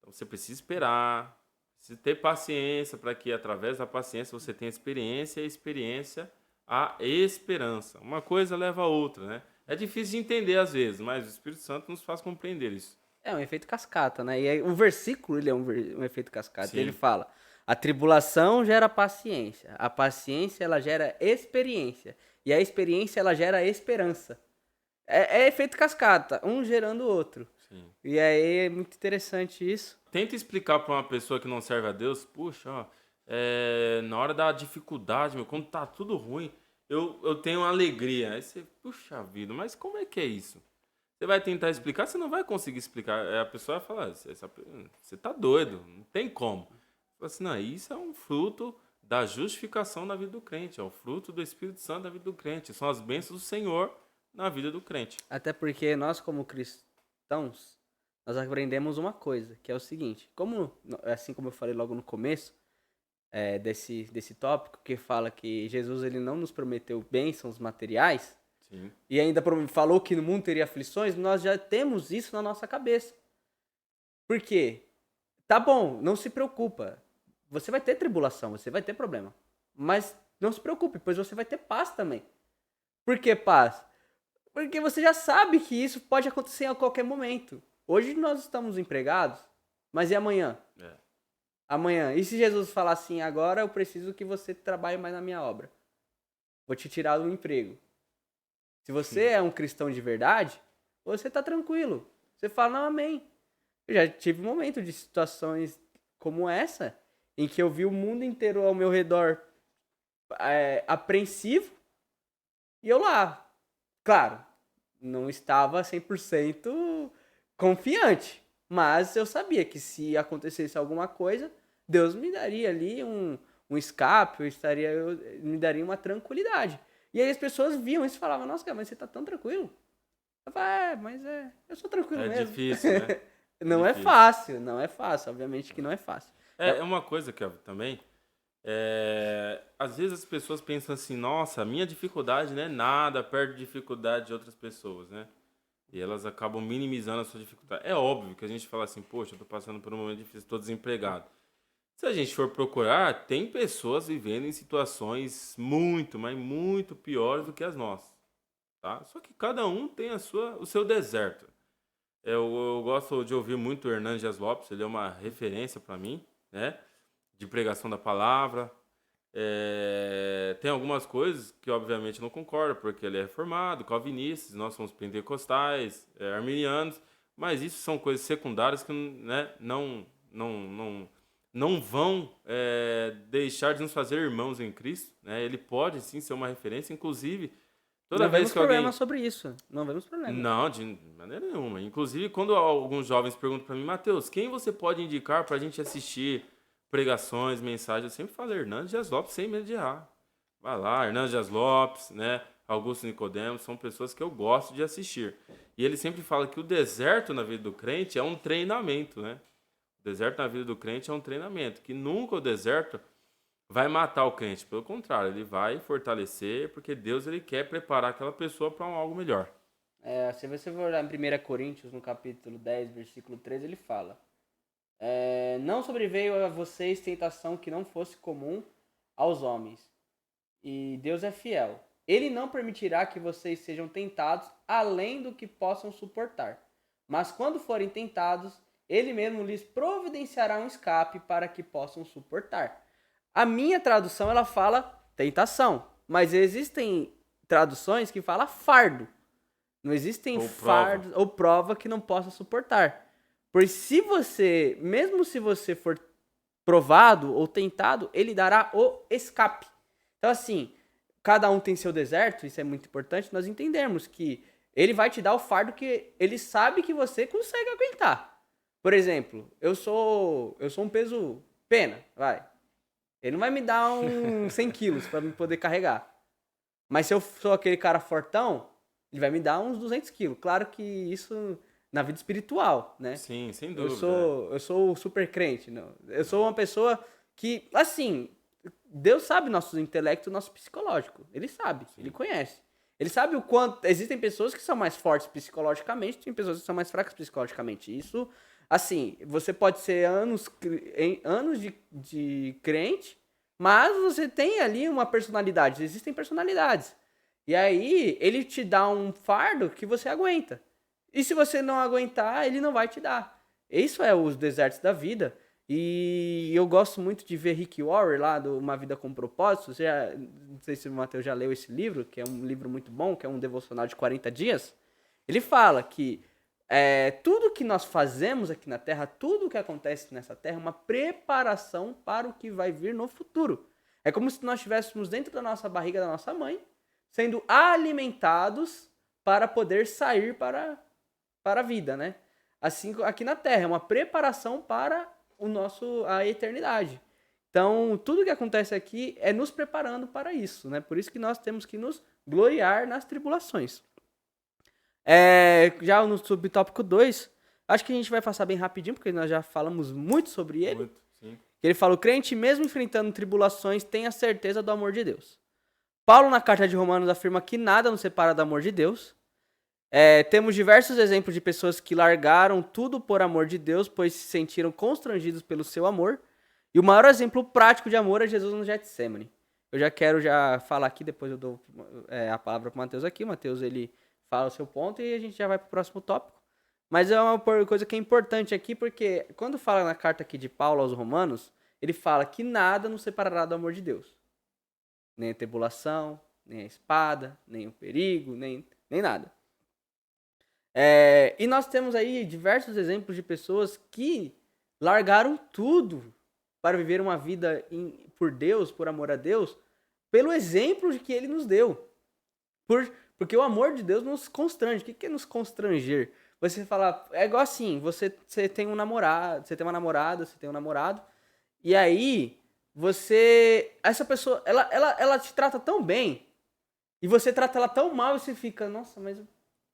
Então você precisa esperar, precisa ter paciência para que através da paciência você tenha experiência, e a experiência a esperança. Uma coisa leva a outra, né? É difícil de entender às vezes, mas o Espírito Santo nos faz compreender isso. É um efeito cascata, né? E aí, o versículo, ele é um efeito cascata. Ele Sim, fala, a tribulação gera paciência. A paciência, ela gera experiência. E a experiência, ela gera esperança. É efeito cascata, um gerando o outro. sim. E aí é muito interessante isso. Tenta explicar para uma pessoa que não serve a Deus, puxa, ó, na hora da dificuldade, meu, quando tá tudo ruim, eu tenho uma alegria. Aí você, puxa vida, mas como é que é isso? Você vai tentar explicar, você não vai conseguir explicar. A pessoa vai falar, você tá doido, não tem como. Fala assim, não, isso é um fruto da justificação na vida do crente, é o fruto do Espírito Santo na vida do crente, são as bênçãos do Senhor na vida do crente. Até porque nós, como cristãos, nós aprendemos uma coisa, que é o seguinte. Assim como eu falei logo no começo desse tópico, que fala que Jesus ele não nos prometeu bênçãos materiais, Sim, e ainda falou que no mundo teria aflições, nós já temos isso na nossa cabeça. Por quê? Tá bom, não se preocupa. Você vai ter tribulação, você vai ter problema. Mas não se preocupe, pois você vai ter paz também. Por que paz? Porque você já sabe que isso pode acontecer a qualquer momento. Hoje nós estamos empregados, mas e amanhã? é. Amanhã. E se Jesus falar assim, agora eu preciso que você trabalhe mais na minha obra? Vou te tirar do emprego. Se você é um cristão de verdade, você tá tranquilo. Você fala, não, amém. Eu já tive um momento de situações como essa, em que eu vi o mundo inteiro ao meu redor apreensivo, e eu lá. Claro, não estava 100% confiante, mas eu sabia que se acontecesse alguma coisa, Deus me daria ali um escape, me daria uma tranquilidade. E aí as pessoas viam isso e falavam, nossa, cara, mas você tá tão tranquilo? Eu falava, eu sou tranquilo É mesmo. difícil, né? Não é Difícil. fácil, não é fácil, obviamente que não é fácil. É uma coisa que também, às vezes as pessoas pensam assim, nossa, a minha dificuldade não é nada perto da dificuldade de outras pessoas, né? E elas acabam minimizando a sua dificuldade. É óbvio que a gente fala assim, poxa, eu tô passando por um momento difícil, estou desempregado. Se a gente for procurar, tem pessoas vivendo em situações muito, mas muito piores do que as nossas, tá? Só que cada um tem o seu deserto. Eu gosto de ouvir muito o Hernán Dias Lopes, ele é uma referência para mim, né? De pregação da palavra. Tem algumas coisas que obviamente não concordo, porque ele é reformado, calvinista, nós somos pentecostais, arminianos, mas isso são coisas secundárias que, né, não vão deixar de nos fazer irmãos em Cristo, né? Ele pode sim ser uma referência, inclusive toda Não vez vemos que problema alguém sobre isso. Não vemos problema. não, de maneira nenhuma. Inclusive, quando alguns jovens perguntam para mim, Matheus, quem você pode indicar para a gente assistir pregações, mensagens? Eu sempre falo Hernandes Dias Lopes, sem medo de errar. Vai lá, Hernandes Dias Lopes, né? Augusto Nicodemos, são pessoas que eu gosto de assistir. E ele sempre fala que o deserto na vida do crente é um treinamento, né? O deserto na vida do crente é um treinamento, que nunca o deserto vai matar o crente. Pelo contrário, ele vai fortalecer, porque Deus ele quer preparar aquela pessoa para algo melhor. Se você for olhar em 1 Coríntios, no capítulo 10, versículo 13, ele fala: não sobreveio a vocês tentação que não fosse comum aos homens. E Deus é fiel. Ele não permitirá que vocês sejam tentados além do que possam suportar. Mas quando forem tentados, Ele mesmo lhes providenciará um escape para que possam suportar. A minha tradução, ela fala tentação. Mas existem traduções que falam fardo. Não existem Ou fardos ou prova que não possa suportar. Pois mesmo se você for provado ou tentado, ele dará o escape. Então assim, cada um tem seu deserto, isso é muito importante nós entendermos que ele vai te dar o fardo que ele sabe que você consegue aguentar. Por exemplo, eu sou um peso pena, vai. Ele não vai me dar uns 100 quilos para me poder carregar. Mas se eu sou aquele cara fortão, ele vai me dar uns 200 quilos. Claro que isso na vida espiritual, né? Sim, sem dúvida. Eu sou o super crente. Não. Eu sou uma pessoa que, assim, Deus sabe nosso intelecto, nosso psicológico. Ele sabe, ele conhece. Ele sabe o quanto... Existem pessoas que são mais fortes psicologicamente, tem pessoas que são mais fracas psicologicamente. Isso, assim, você pode ser anos de crente, mas você tem ali uma personalidade. Existem personalidades. E aí, ele te dá um fardo que você aguenta. E se você não aguentar, ele não vai te dar. Isso é os desertos da vida. E eu gosto muito de ver Rick Warren lá do Uma Vida com Propósito. Não sei se o Matheus já leu esse livro, que é um livro muito bom, que é um devocional de 40 dias. Ele fala que tudo que nós fazemos aqui na Terra, tudo que acontece nessa Terra é uma preparação para o que vai vir no futuro. É como se nós estivéssemos dentro da nossa barriga da nossa mãe, sendo alimentados para poder sair para a vida, né? Assim aqui na Terra, é uma preparação para a eternidade. Então, tudo que acontece aqui é nos preparando para isso, né? Por isso que nós temos que nos gloriar nas tribulações. Já no subtópico 2, acho que a gente vai passar bem rapidinho, porque nós já falamos muito sobre ele. Muito, sim. Ele fala, o crente, mesmo enfrentando tribulações, tem a certeza do amor de Deus. Paulo, na carta de Romanos, afirma que nada nos separa do amor de Deus. Temos diversos exemplos de pessoas que largaram tudo por amor de Deus, pois se sentiram constrangidos pelo seu amor. E o maior exemplo prático de amor é Jesus no Getsemane. Eu já quero falar aqui, depois eu dou a palavra para o Matheus aqui. O Matheus, ele fala o seu ponto e a gente já vai para o próximo tópico. Mas é uma coisa que é importante aqui, porque quando fala na carta aqui de Paulo aos Romanos, ele fala que nada nos separará do amor de Deus. Nem a tribulação, nem a espada, nem o perigo, nem nada. E nós temos aí diversos exemplos de pessoas que largaram tudo para viver uma vida por Deus, por amor a Deus, pelo exemplo de que ele nos deu. Porque o amor de Deus nos constrange. O que é nos constranger? Você fala, é igual assim, você tem um namorado, você tem uma namorada, você tem um namorado, e aí essa pessoa, ela te trata tão bem, e você trata ela tão mal, e você fica, nossa, mas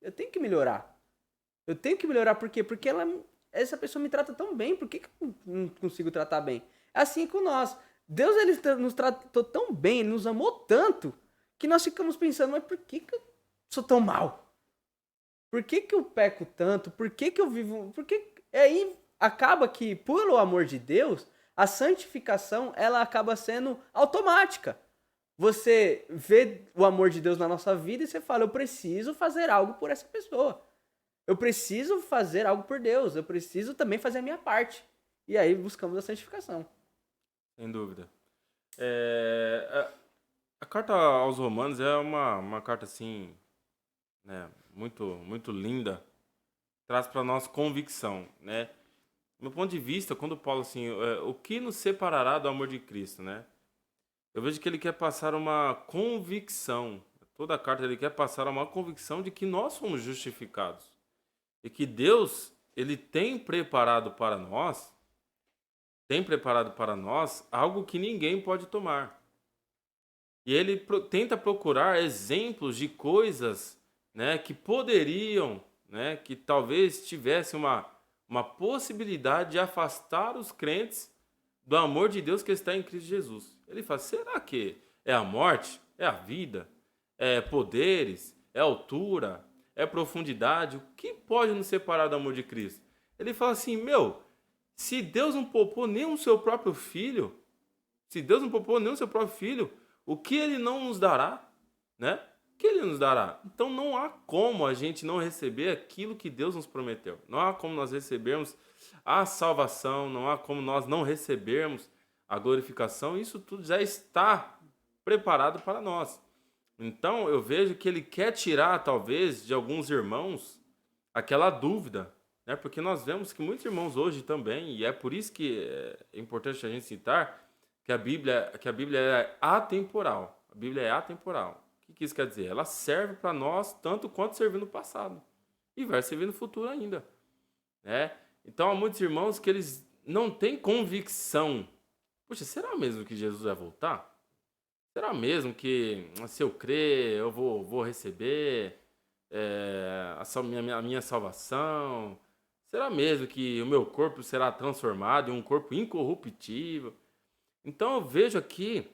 eu tenho que melhorar. Eu tenho que melhorar, por quê? Porque essa pessoa me trata tão bem, por que eu não consigo tratar bem? É assim com nós. Deus, ele nos tratou tão bem, ele nos amou tanto, que nós ficamos pensando, mas por que eu sou tão mal? Por que eu peco tanto? Por que eu vivo... Aí acaba que, pelo amor de Deus, a santificação, ela acaba sendo automática. Você vê o amor de Deus na nossa vida e você fala, eu preciso fazer algo por essa pessoa. Eu preciso fazer algo por Deus. Eu preciso também fazer a minha parte. E aí buscamos a santificação. Sem dúvida. A carta aos Romanos é uma carta assim, né, muito, muito linda. Traz para nós convicção, né? Do meu ponto de vista, quando Paulo assim, o que nos separará do amor de Cristo, né? Eu vejo que ele quer passar uma convicção. Toda a carta ele quer passar uma convicção de que nós somos justificados e que Deus, ele tem preparado para nós algo que ninguém pode tomar. E ele tenta procurar exemplos de coisas, né, que poderiam, né, que talvez tivesse uma possibilidade de afastar os crentes do amor de Deus que está em Cristo Jesus. Ele fala, será que é a morte? É a vida? É poderes? É altura? É profundidade? O que pode nos separar do amor de Cristo? Ele fala assim, se Deus não poupou nem o seu próprio filho, o que ele não nos dará, né? O que ele nos dará? Então não há como a gente não receber aquilo que Deus nos prometeu. Não há como nós recebermos a salvação, não há como nós não recebermos a glorificação. Isso tudo já está preparado para nós. Então eu vejo que ele quer tirar, talvez, de alguns irmãos aquela dúvida, né? Porque nós vemos que muitos irmãos hoje também, e é por isso que é importante a gente citar que a Bíblia é atemporal. A Bíblia é atemporal. O que isso quer dizer? Ela serve para nós tanto quanto serviu no passado. E vai servir no futuro ainda, né? Então há muitos irmãos que eles não têm convicção. Puxa, será mesmo que Jesus vai voltar? Será mesmo que se eu crer eu vou receber a minha salvação? Será mesmo que o meu corpo será transformado em um corpo incorruptível? Então eu vejo aqui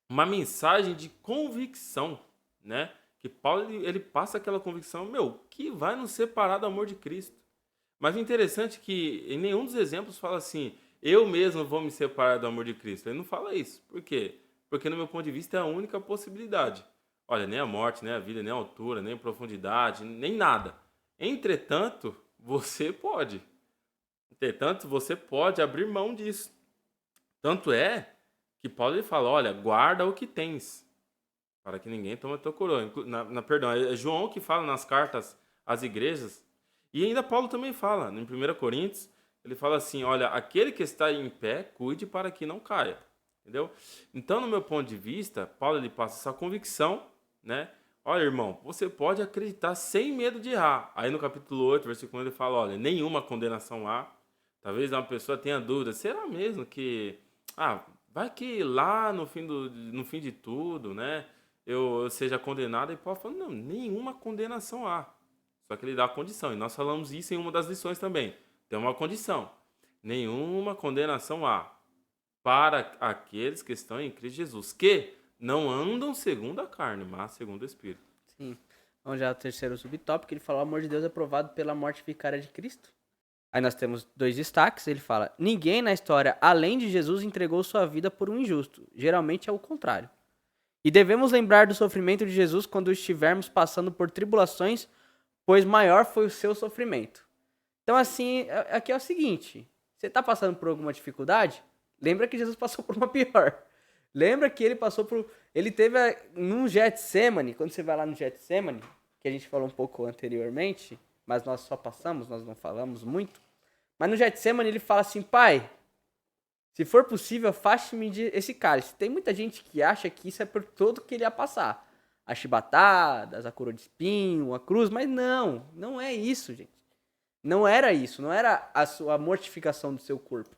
uma mensagem de convicção, né? Que Paulo ele passa aquela convicção, que vai nos separar do amor de Cristo. Mas o interessante é que em nenhum dos exemplos fala assim, eu mesmo vou me separar do amor de Cristo. Ele não fala isso. Por quê? Porque no meu ponto de vista é a única possibilidade. olha, nem a morte, nem a vida, nem a altura, nem a profundidade, nem nada. Entretanto, você pode abrir mão disso. Tanto é que Paulo ele fala, olha, guarda o que tens, para que ninguém tome a tua coroa. Perdão, é João que fala nas cartas às igrejas. E ainda Paulo também fala, em 1 Coríntios, ele fala assim, olha, aquele que está em pé, cuide para que não caia. Entendeu? Então, no meu ponto de vista, Paulo ele passa essa convicção, né? Olha, irmão, você pode acreditar sem medo de errar. Aí no capítulo 8, versículo 1, ele fala, olha, nenhuma condenação há. Talvez uma pessoa tenha dúvida, será mesmo que... vai que lá no fim de tudo, né? Eu seja condenado. E Paulo fala, não, nenhuma condenação há. Só que ele dá a condição. E nós falamos isso em uma das lições também. Tem uma condição. Nenhuma condenação há para aqueles que estão em Cristo Jesus, que não andam segundo a carne, mas segundo o Espírito. Sim. Vamos já ao terceiro subtópico, ele fala, o amor de Deus é provado pela morte vicária de Cristo. Aí nós temos 2 destaques, ele fala, ninguém na história, além de Jesus, entregou sua vida por um injusto. Geralmente é o contrário. E devemos lembrar do sofrimento de Jesus quando estivermos passando por tribulações, pois maior foi o seu sofrimento. Então, assim, aqui é o seguinte, você está passando por alguma dificuldade? Lembra que Jesus passou por uma pior. Lembra que ele passou por... Ele teve num Getsemane, quando você vai lá no Getsemane, que a gente falou um pouco anteriormente, mas nós só passamos, nós não falamos muito. Mas no Getsemane ele fala assim, Pai, se for possível, afaste-me desse cálice. Tem muita gente que acha que isso é por todo que ele ia passar. As chibatadas, a coroa de espinho, a cruz, mas não é isso, gente. Não era isso, não era a sua mortificação do seu corpo.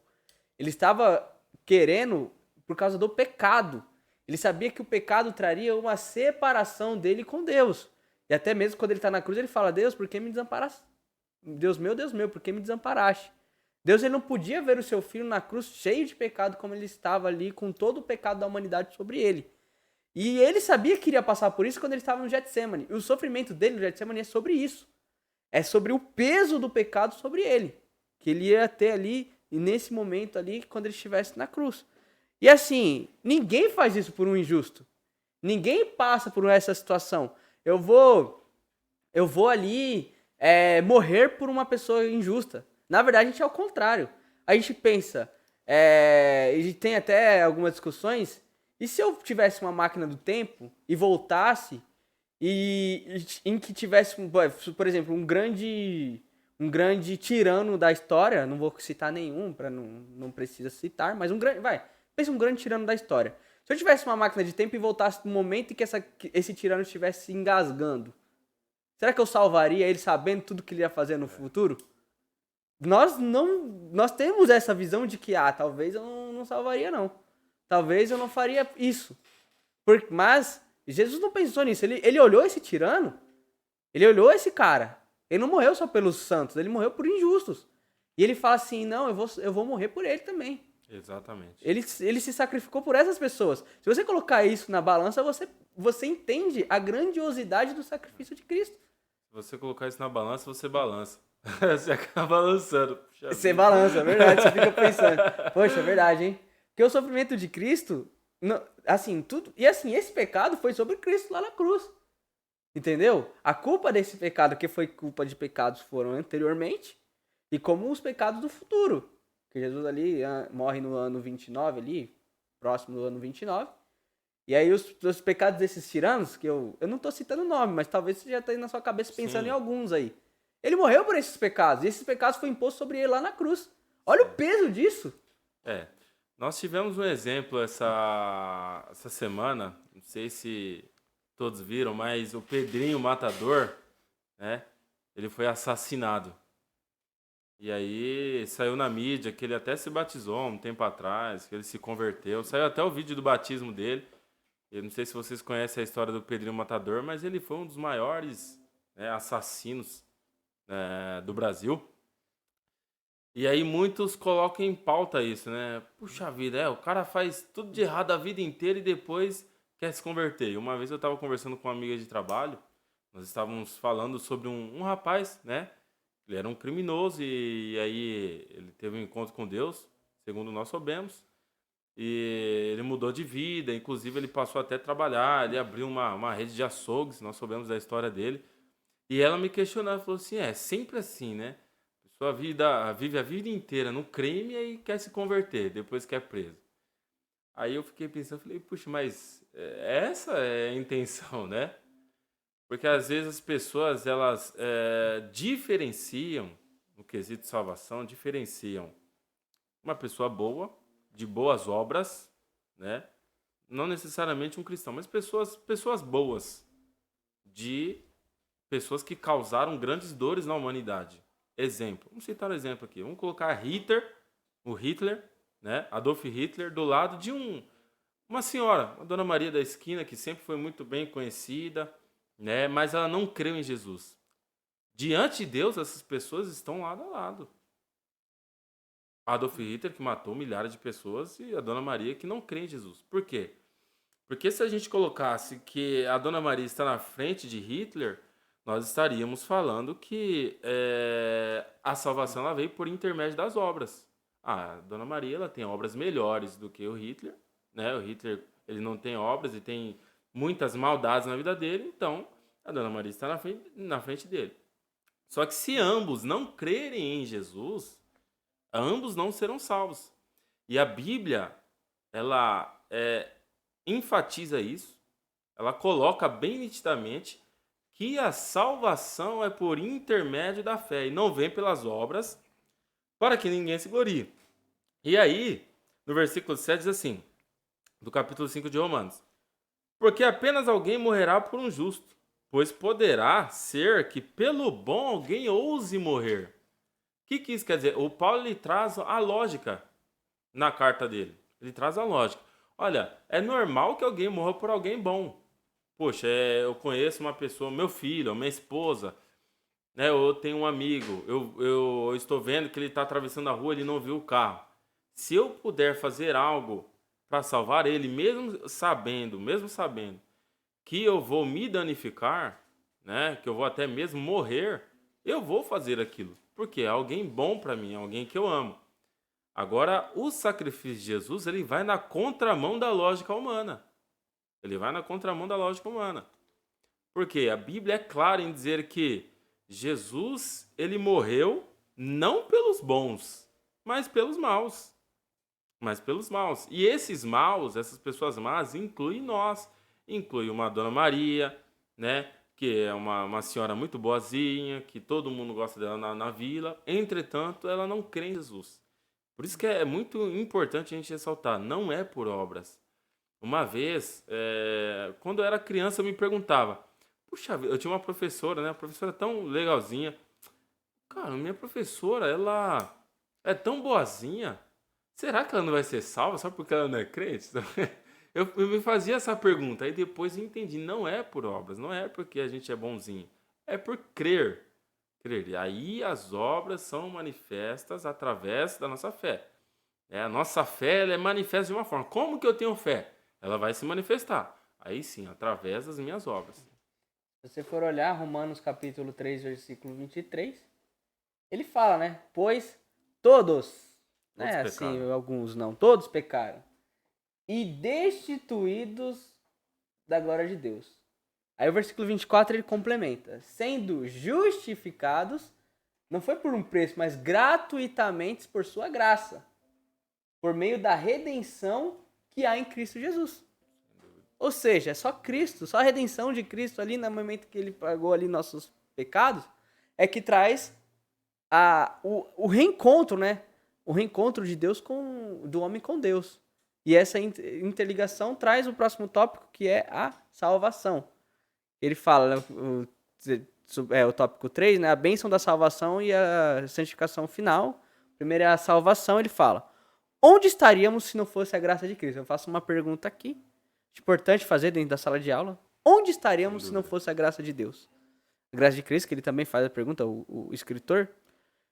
Ele estava querendo por causa do pecado. Ele sabia que o pecado traria uma separação dele com Deus. E até mesmo quando ele está na cruz, ele fala, Deus, por que me desamparaste? Deus meu, por que me desamparaste? Deus ele não podia ver o seu filho na cruz cheio de pecado como ele estava ali, com todo o pecado da humanidade sobre ele. E ele sabia que iria passar por isso quando ele estava no Getsemane. E o sofrimento dele no Getsemane é sobre isso. É sobre o peso do pecado sobre ele. Que ele ia ter ali, e nesse momento ali, quando ele estivesse na cruz. E assim, ninguém faz isso por um injusto. Ninguém passa por essa situação. Eu vou ali morrer por uma pessoa injusta. Na verdade, a gente é o contrário. A gente pensa, a gente tem até algumas discussões, e se eu tivesse uma máquina do tempo e voltasse, e em que tivesse, por exemplo, um grande tirano da história, não vou citar nenhum, para não precisa citar, mas pensa um grande tirano da história. Se eu tivesse uma máquina de tempo e voltasse no momento em que esse tirano estivesse engasgando, será que eu salvaria ele sabendo tudo que ele ia fazer no futuro? Nós temos essa visão de que, talvez eu não salvaria não. Talvez eu não faria isso. Mas Jesus não pensou nisso. Ele olhou esse tirano, ele olhou esse cara. Ele não morreu só pelos santos, ele morreu por injustos. E ele fala assim, não, eu vou morrer por ele também. Exatamente. Ele se sacrificou por essas pessoas. Se você colocar isso na balança, você entende a grandiosidade do sacrifício de Cristo. Se você colocar isso na balança, você balança. Você acaba balançando. Você balança, é verdade. Você fica pensando, poxa, é verdade, hein? Porque o sofrimento de Cristo, assim, tudo... E assim, esse pecado foi sobre Cristo lá na cruz. Entendeu? A culpa desse pecado, que foi culpa de pecados, foram anteriormente, e como os pecados do futuro. Que Jesus ali morre no ano 29, ali, próximo do ano 29. E aí os pecados desses tiranos, que eu não tô citando o nome, mas talvez você já tenha na sua cabeça pensando em alguns aí. Ele morreu por esses pecados, e esses pecados foram impostos sobre ele lá na cruz. Olha o peso disso. Nós tivemos um exemplo essa semana, não sei se todos viram, mas o Pedrinho Matador, né, ele foi assassinado. E aí saiu na mídia que ele até se batizou um tempo atrás, que ele se converteu. Saiu até o vídeo do batismo dele. Eu não sei se vocês conhecem a história do Pedrinho Matador, mas ele foi um dos maiores assassinos do Brasil. E aí muitos colocam em pauta isso, né? Puxa vida, o cara faz tudo de errado a vida inteira e depois quer se converter. E uma vez eu estava conversando com uma amiga de trabalho, nós estávamos falando sobre um rapaz, né? Ele era um criminoso e aí ele teve um encontro com Deus, segundo nós soubemos. E ele mudou de vida, inclusive ele passou até a trabalhar, ele abriu uma rede de açougues, nós soubemos da história dele. E ela me questionava, falou assim, é sempre assim, né? A pessoa vive a vida inteira no crime e quer se converter, depois que é preso. Aí eu fiquei pensando, falei, puxa, mas essa é a intenção, né? Porque às vezes as pessoas, elas diferenciam, no quesito de salvação, diferenciam uma pessoa boa, de boas obras, né? Não necessariamente um cristão, mas pessoas boas, de pessoas que causaram grandes dores na humanidade. Exemplo, vamos citar um exemplo aqui. Vamos colocar o Hitler, né? Adolf Hitler, do lado de uma senhora, a Dona Maria da esquina, que sempre foi muito bem conhecida, né? Mas ela não creu em Jesus. Diante de Deus, essas pessoas estão lado a lado. Adolf Hitler, que matou milhares de pessoas, e a Dona Maria, que não crê em Jesus. Por quê? Porque se a gente colocasse que a Dona Maria está na frente de Hitler, nós estaríamos falando que a salvação ela veio por intermédio das obras. A Dona Maria ela tem obras melhores do que o Hitler, né? O Hitler ele não tem obras e tem muitas maldades na vida dele, então a Dona Maria está na frente dele. Só que se ambos não crerem em Jesus, ambos não serão salvos. E a Bíblia, ela enfatiza isso, ela coloca bem nitidamente que a salvação é por intermédio da fé e não vem pelas obras para que ninguém se glorie. E aí, no versículo 7 diz assim, do capítulo 5 de Romanos, porque apenas alguém morrerá por um justo, pois poderá ser que pelo bom alguém ouse morrer. O que isso quer dizer? O Paulo ele traz a lógica na carta dele. Ele traz a lógica. Olha, é normal que alguém morra por alguém bom. Poxa, eu conheço uma pessoa, meu filho, minha esposa, né? Eu tenho um amigo, eu estou vendo que ele está atravessando a rua, ele não viu o carro. Se eu puder fazer algo para salvar ele, mesmo sabendo que eu vou me danificar, né? Que eu vou até mesmo morrer, eu vou fazer aquilo. Porque é alguém bom para mim, é alguém que eu amo. Agora, o sacrifício de Jesus, ele vai na contramão da lógica humana. Ele vai na contramão da lógica humana. Porque a Bíblia é clara em dizer que Jesus, ele morreu não pelos bons, mas pelos maus. Mas pelos maus. E esses maus, essas pessoas más, incluem nós. Inclui uma Dona Maria, né? Que é uma senhora muito boazinha, que todo mundo gosta dela na vila. Entretanto, ela não crê em Jesus. Por isso que é muito importante a gente ressaltar, não é por obras. Uma vez, quando eu era criança, eu me perguntava, puxa, eu tinha uma professora, né? Uma professora tão legalzinha. Cara, minha professora, ela é tão boazinha. Será que ela não vai ser salva só porque ela não é crente? Eu me fazia essa pergunta, aí depois eu entendi, não é por obras, não é porque a gente é bonzinho, é por crer. Crer. E aí as obras são manifestas através da nossa fé. A nossa fé ela é manifesta de uma forma. Como que eu tenho fé? Ela vai se manifestar. Aí sim, através das minhas obras. Se você for olhar Romanos capítulo 3, versículo 23, ele fala, né? Pois todos, né? Assim, alguns não, todos pecaram. E destituídos da glória de Deus. Aí o versículo 24 ele complementa. Sendo justificados, não foi por um preço, mas gratuitamente por sua graça. Por meio da redenção que há em Cristo Jesus. Ou seja, é só Cristo, só a redenção de Cristo ali no momento que ele pagou ali nossos pecados, é que traz o reencontro, né? O reencontro de Deus do homem com Deus. E essa interligação traz o próximo tópico, que é a salvação. Ele fala, o tópico 3, né? A bênção da salvação e a santificação final. Primeiro é a salvação, ele fala. Onde estaríamos se não fosse a graça de Cristo? Eu faço uma pergunta aqui, importante fazer dentro da sala de aula. Onde estaríamos se não fosse a graça de Deus? A graça de Cristo, que ele também faz a pergunta, o escritor.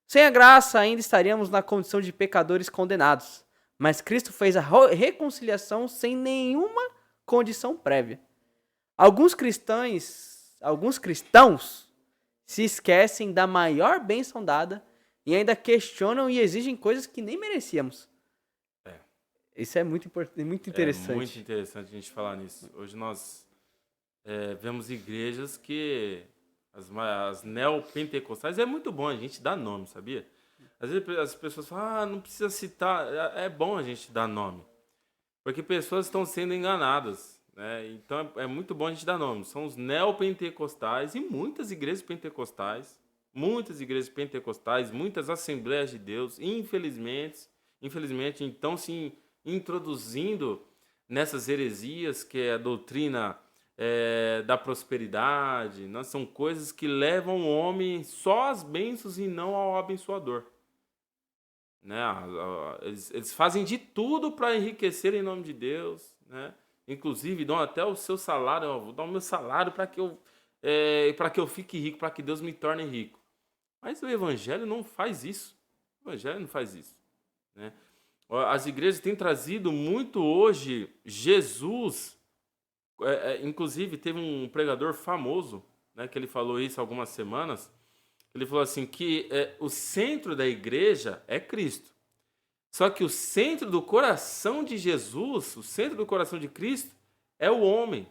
Sem a graça ainda estaríamos na condição de pecadores condenados. Mas Cristo fez a reconciliação sem nenhuma condição prévia. Alguns cristãos se esquecem da maior bênção dada e ainda questionam e exigem coisas que nem merecíamos. Isso é muito importante, muito É muito interessante. interessante a gente falar nisso. Hoje nós vemos igrejas que as neopentecostais é muito bom a gente dar nome, sabia? Às vezes as pessoas falam, não precisa citar. É bom a gente dar nome, porque pessoas estão sendo enganadas, né? Então é muito bom a gente dar nome. São os neopentecostais e muitas igrejas pentecostais, muitas assembleias de Deus, infelizmente, então se introduzindo nessas heresias que é a doutrina da prosperidade, né? São coisas que levam o homem só às bênçãos e não ao abençoador, né? Eles fazem de tudo para enriquecer em nome de Deus, né? Inclusive dão até o seu salário, ó, vou dar o meu salário para que eu fique rico, para que Deus me torne rico. Mas o evangelho não faz isso. O evangelho não faz isso, né? As igrejas têm trazido muito hoje Jesus. Inclusive teve um pregador famoso, né, que ele falou isso há algumas semanas. Ele falou assim que o centro da igreja é Cristo. Só que o centro do coração de Jesus, o centro do coração de Cristo, é o homem.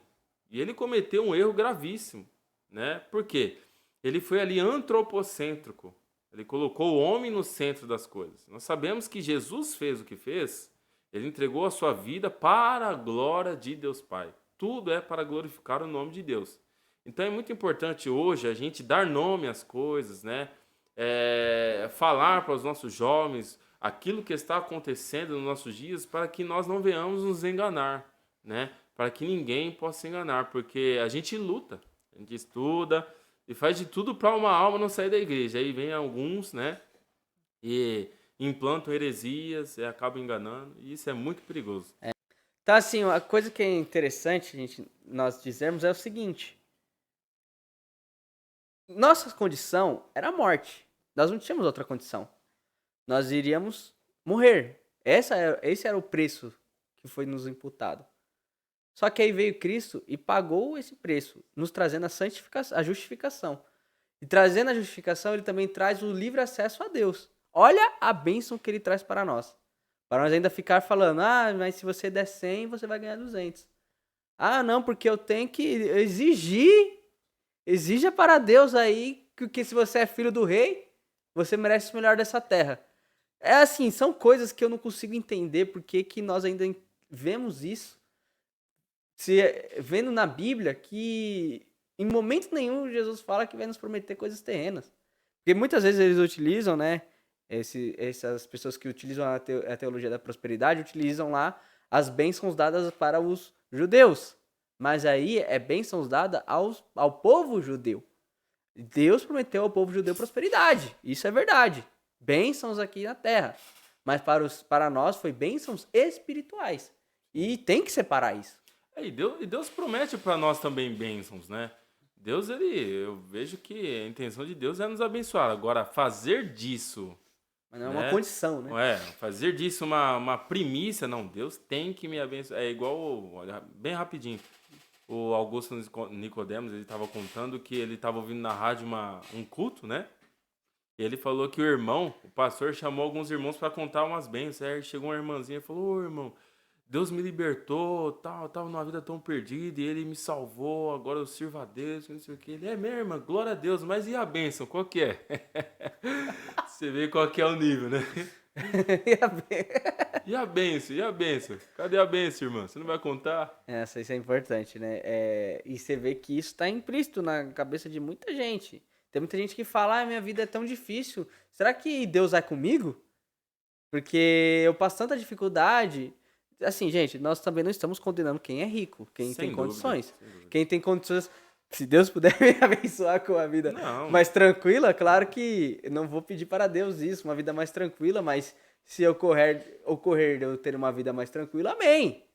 E ele cometeu um erro gravíssimo, né? Por quê? Ele foi ali antropocêntrico. Ele colocou o homem no centro das coisas. Nós sabemos que Jesus fez o que fez. Ele entregou a sua vida para a glória de Deus Pai. Tudo é para glorificar o nome de Deus. Então é muito importante hoje a gente dar nome às coisas, né? Falar para os nossos jovens aquilo que está acontecendo nos nossos dias para que nós não venhamos nos enganar, né? Para que ninguém possa se enganar, porque a gente luta, a gente estuda e faz de tudo para uma alma não sair da igreja. Aí vem alguns, né? E implantam heresias e acabam enganando, e isso é muito perigoso. Então, assim, a coisa que é interessante nós dizermos é o seguinte: nossa condição era a morte. Nós não tínhamos outra condição. Nós iríamos morrer. Esse era o preço que foi nos imputado. Só que aí veio Cristo e pagou esse preço, nos trazendo a justificação. E trazendo a justificação, ele também traz o livre acesso a Deus. Olha a bênção que ele traz para nós. Para nós ainda ficar falando, mas se você der 100, você vai ganhar 200. Não, porque eu tenho que exija para Deus aí que se você é filho do rei, você merece o melhor dessa terra. É assim, são coisas que eu não consigo entender porque que nós ainda vemos isso. Vendo na Bíblia que em momento nenhum Jesus fala que vai nos prometer coisas terrenas. Porque muitas vezes eles utilizam, né? Essas pessoas que utilizam a teologia da prosperidade utilizam lá as bênçãos dadas para os judeus. Mas aí é bênçãos dadas ao povo judeu. Deus prometeu ao povo judeu prosperidade. Isso é verdade. Bênçãos aqui na terra. Mas para nós foi bênçãos espirituais. E tem que separar isso. E Deus promete para nós também bênçãos, né? Deus, eu vejo que a intenção de Deus é nos abençoar. Agora, fazer disso... Mas não é uma condição, né? Fazer disso uma primícia, não. Deus tem que me abençoar. É igual, olha, bem rapidinho. O Augusto Nicodemos, ele estava contando que ele estava ouvindo na rádio um culto, né? E ele falou que o pastor, chamou alguns irmãos para contar umas bênçãos. Aí chegou uma irmãzinha e falou: ô irmão, Deus me libertou, tal, tava numa vida tão perdida e ele me salvou, agora eu sirvo a Deus, não sei o que. Ele mesmo, irmã, glória a Deus, mas e a bênção, qual que é? Você vê qual que é o nível, né? E a bênção? E a bênção? Cadê a bênção, irmã? Você não vai contar? Isso é importante, né? E você vê que isso está implícito na cabeça de muita gente. Tem muita gente que fala, minha vida é tão difícil. Será que Deus vai comigo? Porque eu passo tanta dificuldade. Assim, gente, nós também não estamos condenando quem é rico, quem tem condições. Quem tem condições, se Deus puder me abençoar com a vida mais tranquila, claro que eu não vou pedir para Deus isso, uma vida mais tranquila, mas se ocorrer de eu ter uma vida mais tranquila, amém.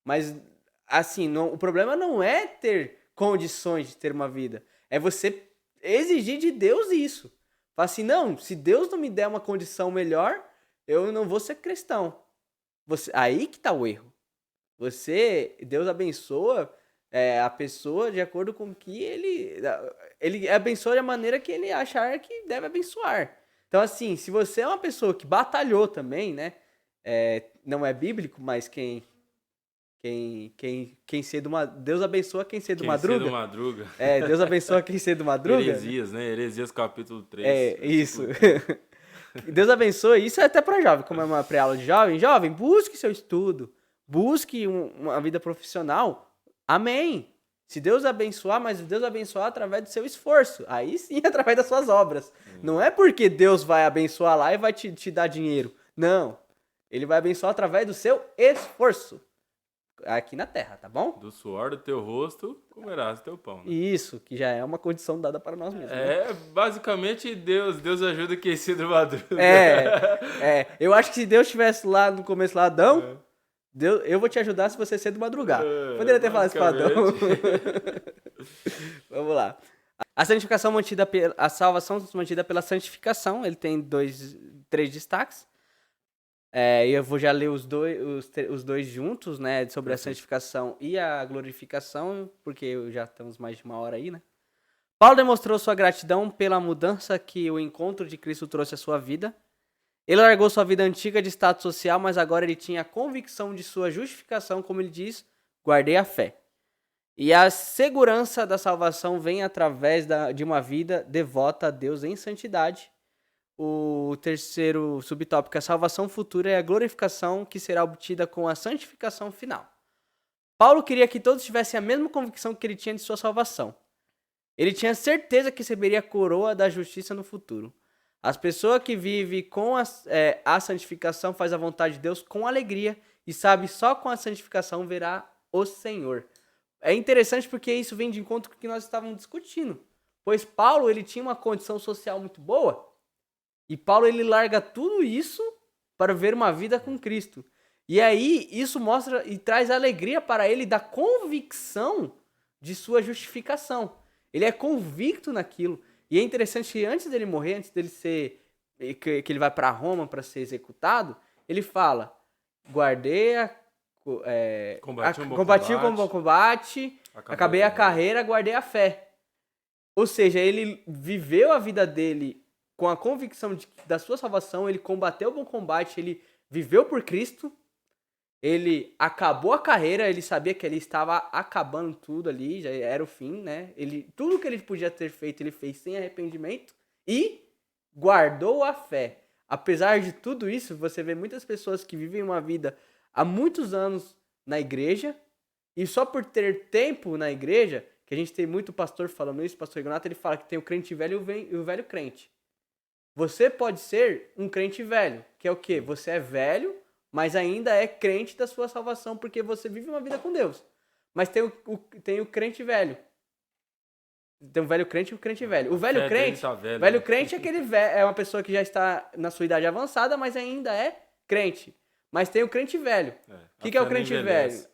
Mas, assim, o problema não é ter condições de ter uma vida, é você exigir de Deus isso. Fala assim, não, se Deus não me der uma condição melhor, eu não vou ser cristão. Aí que tá o erro. Deus abençoa a pessoa de acordo com que ele abençoa da maneira que ele achar que deve abençoar. Então, assim, se você é uma pessoa que batalhou também, né? não é bíblico, mas quem cedo Deus abençoa quem cedo Quem cedo madruga. madruga. Deus abençoa quem cedo madruga. Heresias, né? Heresias capítulo 3, Isso. versículo 3. Deus abençoe. Isso é até para jovem, como é uma pré-aula de jovem. Jovem, busque seu estudo. Busque uma vida profissional. Amém. Se Deus abençoar, mas Deus abençoar através do seu esforço. Aí sim, através das suas obras. Não é porque Deus vai abençoar lá e vai te dar dinheiro. Não. Ele vai abençoar através do seu esforço. Aqui na terra, tá bom? Do suor do teu rosto comerás teu pão. Né? Isso, que já é uma condição dada para nós mesmos. Né? Basicamente Deus ajuda quem cedo madruga. Eu acho que se Deus estivesse lá no começo lá, Adão, Deus, eu vou te ajudar se você cedo madrugar. Poderia ter falado isso para Adão. Vamos lá. A salvação mantida pela santificação, ele tem 3 destaques. Eu vou já ler os dois juntos, né, sobre a santificação e a glorificação, porque já estamos mais de 1 hora aí, né? Paulo demonstrou sua gratidão pela mudança que o encontro de Cristo trouxe à sua vida. Ele largou sua vida antiga de status social, mas agora ele tinha a convicção de sua justificação, como ele diz, guardei a fé. E a segurança da salvação vem através de uma vida devota a Deus em santidade. O terceiro subtópico, a salvação futura, é a glorificação que será obtida com a santificação final. Paulo queria que todos tivessem a mesma convicção que ele tinha de sua salvação. Ele tinha certeza que receberia a coroa da justiça no futuro. As pessoas que vivem com a santificação faz a vontade de Deus com alegria e sabe só com a santificação verá o Senhor. É interessante porque isso vem de encontro com o que nós estávamos discutindo. Pois Paulo ele tinha uma condição social muito boa. E Paulo ele larga tudo isso para ver uma vida com Cristo. E aí isso mostra e traz alegria para ele da convicção de sua justificação. Ele é convicto naquilo. E é interessante que antes dele morrer, antes dele que ele vai para Roma para ser executado, ele fala: guardei combati o bom combate, acabei a carreira, guardei a fé. Ou seja, ele viveu a vida dele com a convicção da sua salvação, ele combateu o bom combate, ele viveu por Cristo, ele acabou a carreira, ele sabia que ele estava acabando tudo ali, já era o fim, né? Tudo que ele podia ter feito, ele fez sem arrependimento e guardou a fé. Apesar de tudo isso, você vê muitas pessoas que vivem uma vida há muitos anos na igreja e só por ter tempo na igreja, que a gente tem muito pastor falando isso, pastor Ignato, ele fala que tem o crente velho e o velho crente. Você pode ser um crente velho, que é o quê? Você é velho, mas ainda é crente da sua salvação, porque você vive uma vida com Deus. Mas tem o crente velho. Tem o velho crente e o crente velho. O velho crente, tá velho, velho né? crente é uma pessoa que já está na sua idade avançada, mas ainda é crente. Mas tem o crente velho. O que é o crente velho?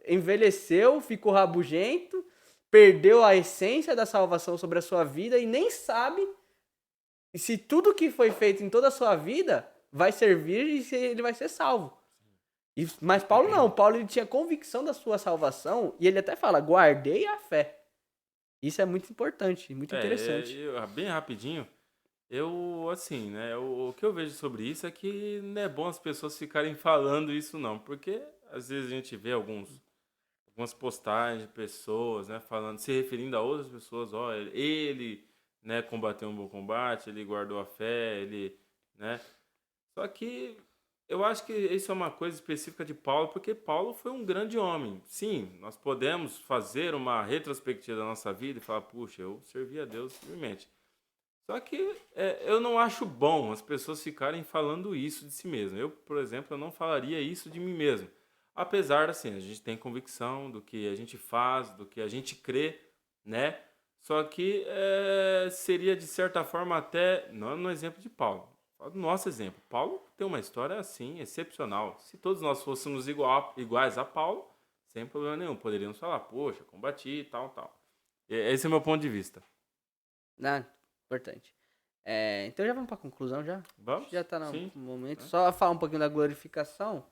Envelheceu, ficou rabugento, perdeu a essência da salvação sobre a sua vida e nem sabe se tudo que foi feito em toda a sua vida vai servir e se ele vai ser salvo. Mas Paulo não. Paulo ele tinha convicção da sua salvação e ele até fala, guardei a fé. Isso é muito importante, muito interessante. Bem rapidinho, assim, né, o que eu vejo sobre isso é que não é bom as pessoas ficarem falando isso não, porque às vezes a gente vê algumas postagens de pessoas, né, falando, se referindo a outras pessoas, ó, ele, né, combateu um bom combate, ele guardou a fé, ele, né, só que eu acho que isso é uma coisa específica de Paulo, porque Paulo foi um grande homem. Sim, nós podemos fazer uma retrospectiva da nossa vida e falar, puxa, eu servi a Deus firmemente. Só que eu não acho bom as pessoas ficarem falando isso de si mesmo. Eu, por exemplo, eu não falaria isso de mim mesmo. Apesar, assim, a gente tem convicção do que a gente faz, do que a gente crê, né? Só que seria, de certa forma, até, não no exemplo de Paulo, do nosso exemplo. Paulo tem uma história, assim, excepcional. Se todos nós fôssemos iguais a Paulo, sem problema nenhum, poderíamos falar, poxa, combati, tal. Esse é o meu ponto de vista. Importante. Então já vamos para a conclusão já? Vamos? Já está no momento. Só falar um pouquinho da glorificação.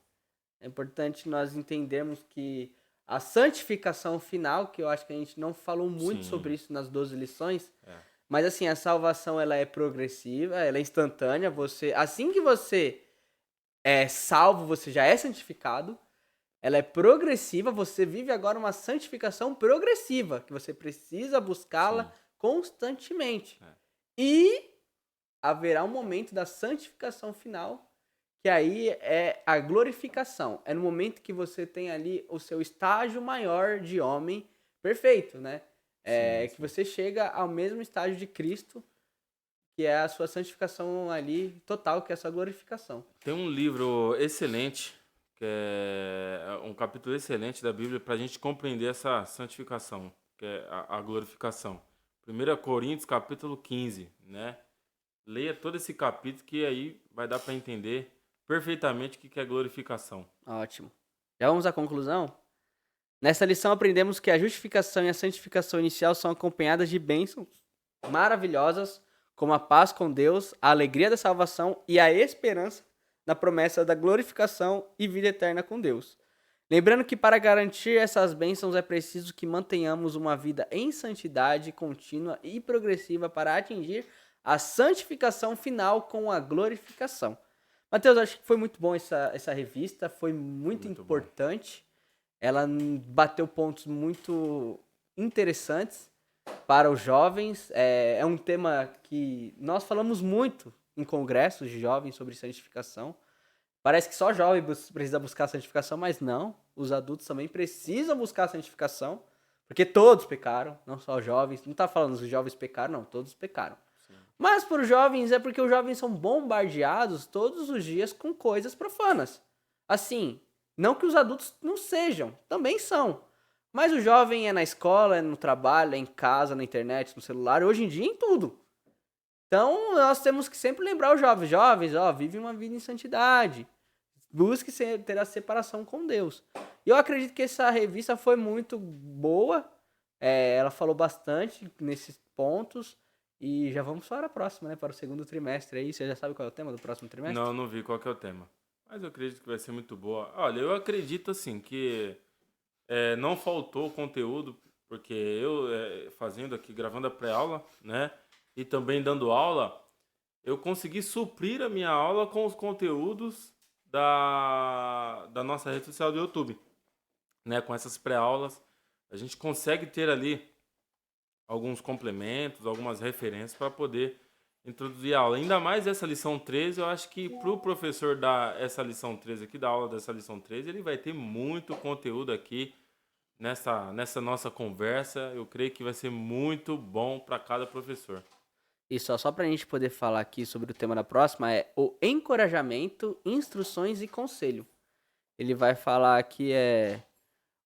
É importante nós entendermos que a santificação final, que eu acho que a gente não falou muito sobre isso nas 12 lições, mas assim, a salvação ela é progressiva, ela é instantânea. Assim que você é salvo, você já é santificado. Ela é progressiva, você vive agora uma santificação progressiva, que você precisa buscá-la Sim. constantemente. É. E haverá um momento da santificação final, que aí é a glorificação. É no momento que você tem ali o seu estágio maior de homem perfeito, né? Sim, É que sim. você chega ao mesmo estágio de Cristo, que é a sua santificação ali total, que é a sua glorificação. Tem um livro excelente, que é um capítulo excelente da Bíblia para a gente compreender essa santificação, que é a glorificação. 1 Coríntios, capítulo 15, né? Leia todo esse capítulo que aí vai dar para entender perfeitamente o que é glorificação. Ótimo. Já vamos à conclusão? Nessa lição aprendemos que a justificação e a santificação inicial são acompanhadas de bênçãos maravilhosas, como a paz com Deus, a alegria da salvação e a esperança na promessa da glorificação e vida eterna com Deus. Lembrando que para garantir essas bênçãos é preciso que mantenhamos uma vida em santidade contínua e progressiva para atingir a santificação final com a glorificação. Mateus, acho que foi muito bom essa revista, foi muito Muito bom. importante. Ela bateu pontos muito interessantes para os jovens. É um tema que nós falamos muito em congressos de jovens sobre santificação. Parece que só jovem precisa buscar santificação, mas não. Os adultos também precisam buscar santificação, porque todos pecaram, não só os jovens. Não está falando os jovens pecaram, não, todos pecaram. Sim. Mas para os jovens é porque os jovens são bombardeados todos os dias com coisas profanas. Assim, não que os adultos não sejam, também são. Mas o jovem é na escola, é no trabalho, é em casa, na internet, no celular, hoje em dia em tudo. Então nós temos que sempre lembrar os jovens, vive uma vida em santidade. Busque ter a separação com Deus. E eu acredito que essa revista foi muito boa. Ela falou bastante nesses pontos. E já vamos para a próxima, né? Para o segundo trimestre aí. Você já sabe qual é o tema do próximo trimestre? Não vi qual que é o tema. Mas eu acredito que vai ser muito boa. Olha, eu acredito assim que não faltou conteúdo, porque eu fazendo aqui, gravando a pré-aula, né? E também dando aula, eu consegui suprir a minha aula com os conteúdos da nossa rede social do YouTube, né? Com essas pré-aulas, a gente consegue ter ali alguns complementos, algumas referências para poder introduzir a aula. Ainda mais essa lição 13, eu acho que para o professor dar essa lição 13 aqui, da aula dessa lição 13, ele vai ter muito conteúdo aqui nessa nossa conversa. Eu creio que vai ser muito bom para cada professor. E só para a gente poder falar aqui sobre o tema da próxima é o encorajamento, instruções e conselho. Ele vai falar aqui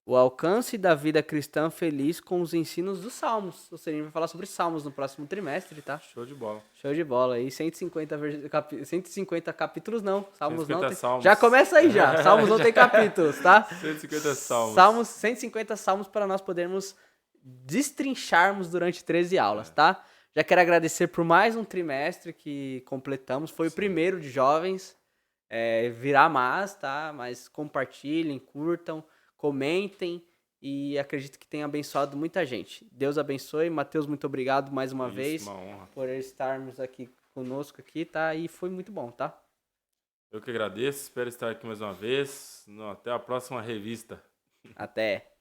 o alcance da vida cristã feliz com os ensinos dos Salmos. Ou seja, a gente vai falar sobre Salmos no próximo trimestre, tá? Show de bola. Show de bola. aí 150 capítulos não. Salmos não 150 tem. salmos. Já começa aí já. Salmos não tem capítulos, tá? 150 salmos. 150 salmos para nós podermos destrincharmos durante 13 aulas, tá? Já quero agradecer por mais um trimestre que completamos. Foi o primeiro de jovens. Virá mais, tá? Mas compartilhem, curtam, comentem e acredito que tenha abençoado muita gente. Deus abençoe. Mateus, muito obrigado mais uma vez Uma honra. por estarmos aqui conosco aqui, tá? E foi muito bom, tá? Eu que agradeço, espero estar aqui mais uma vez. Até a próxima revista. Até.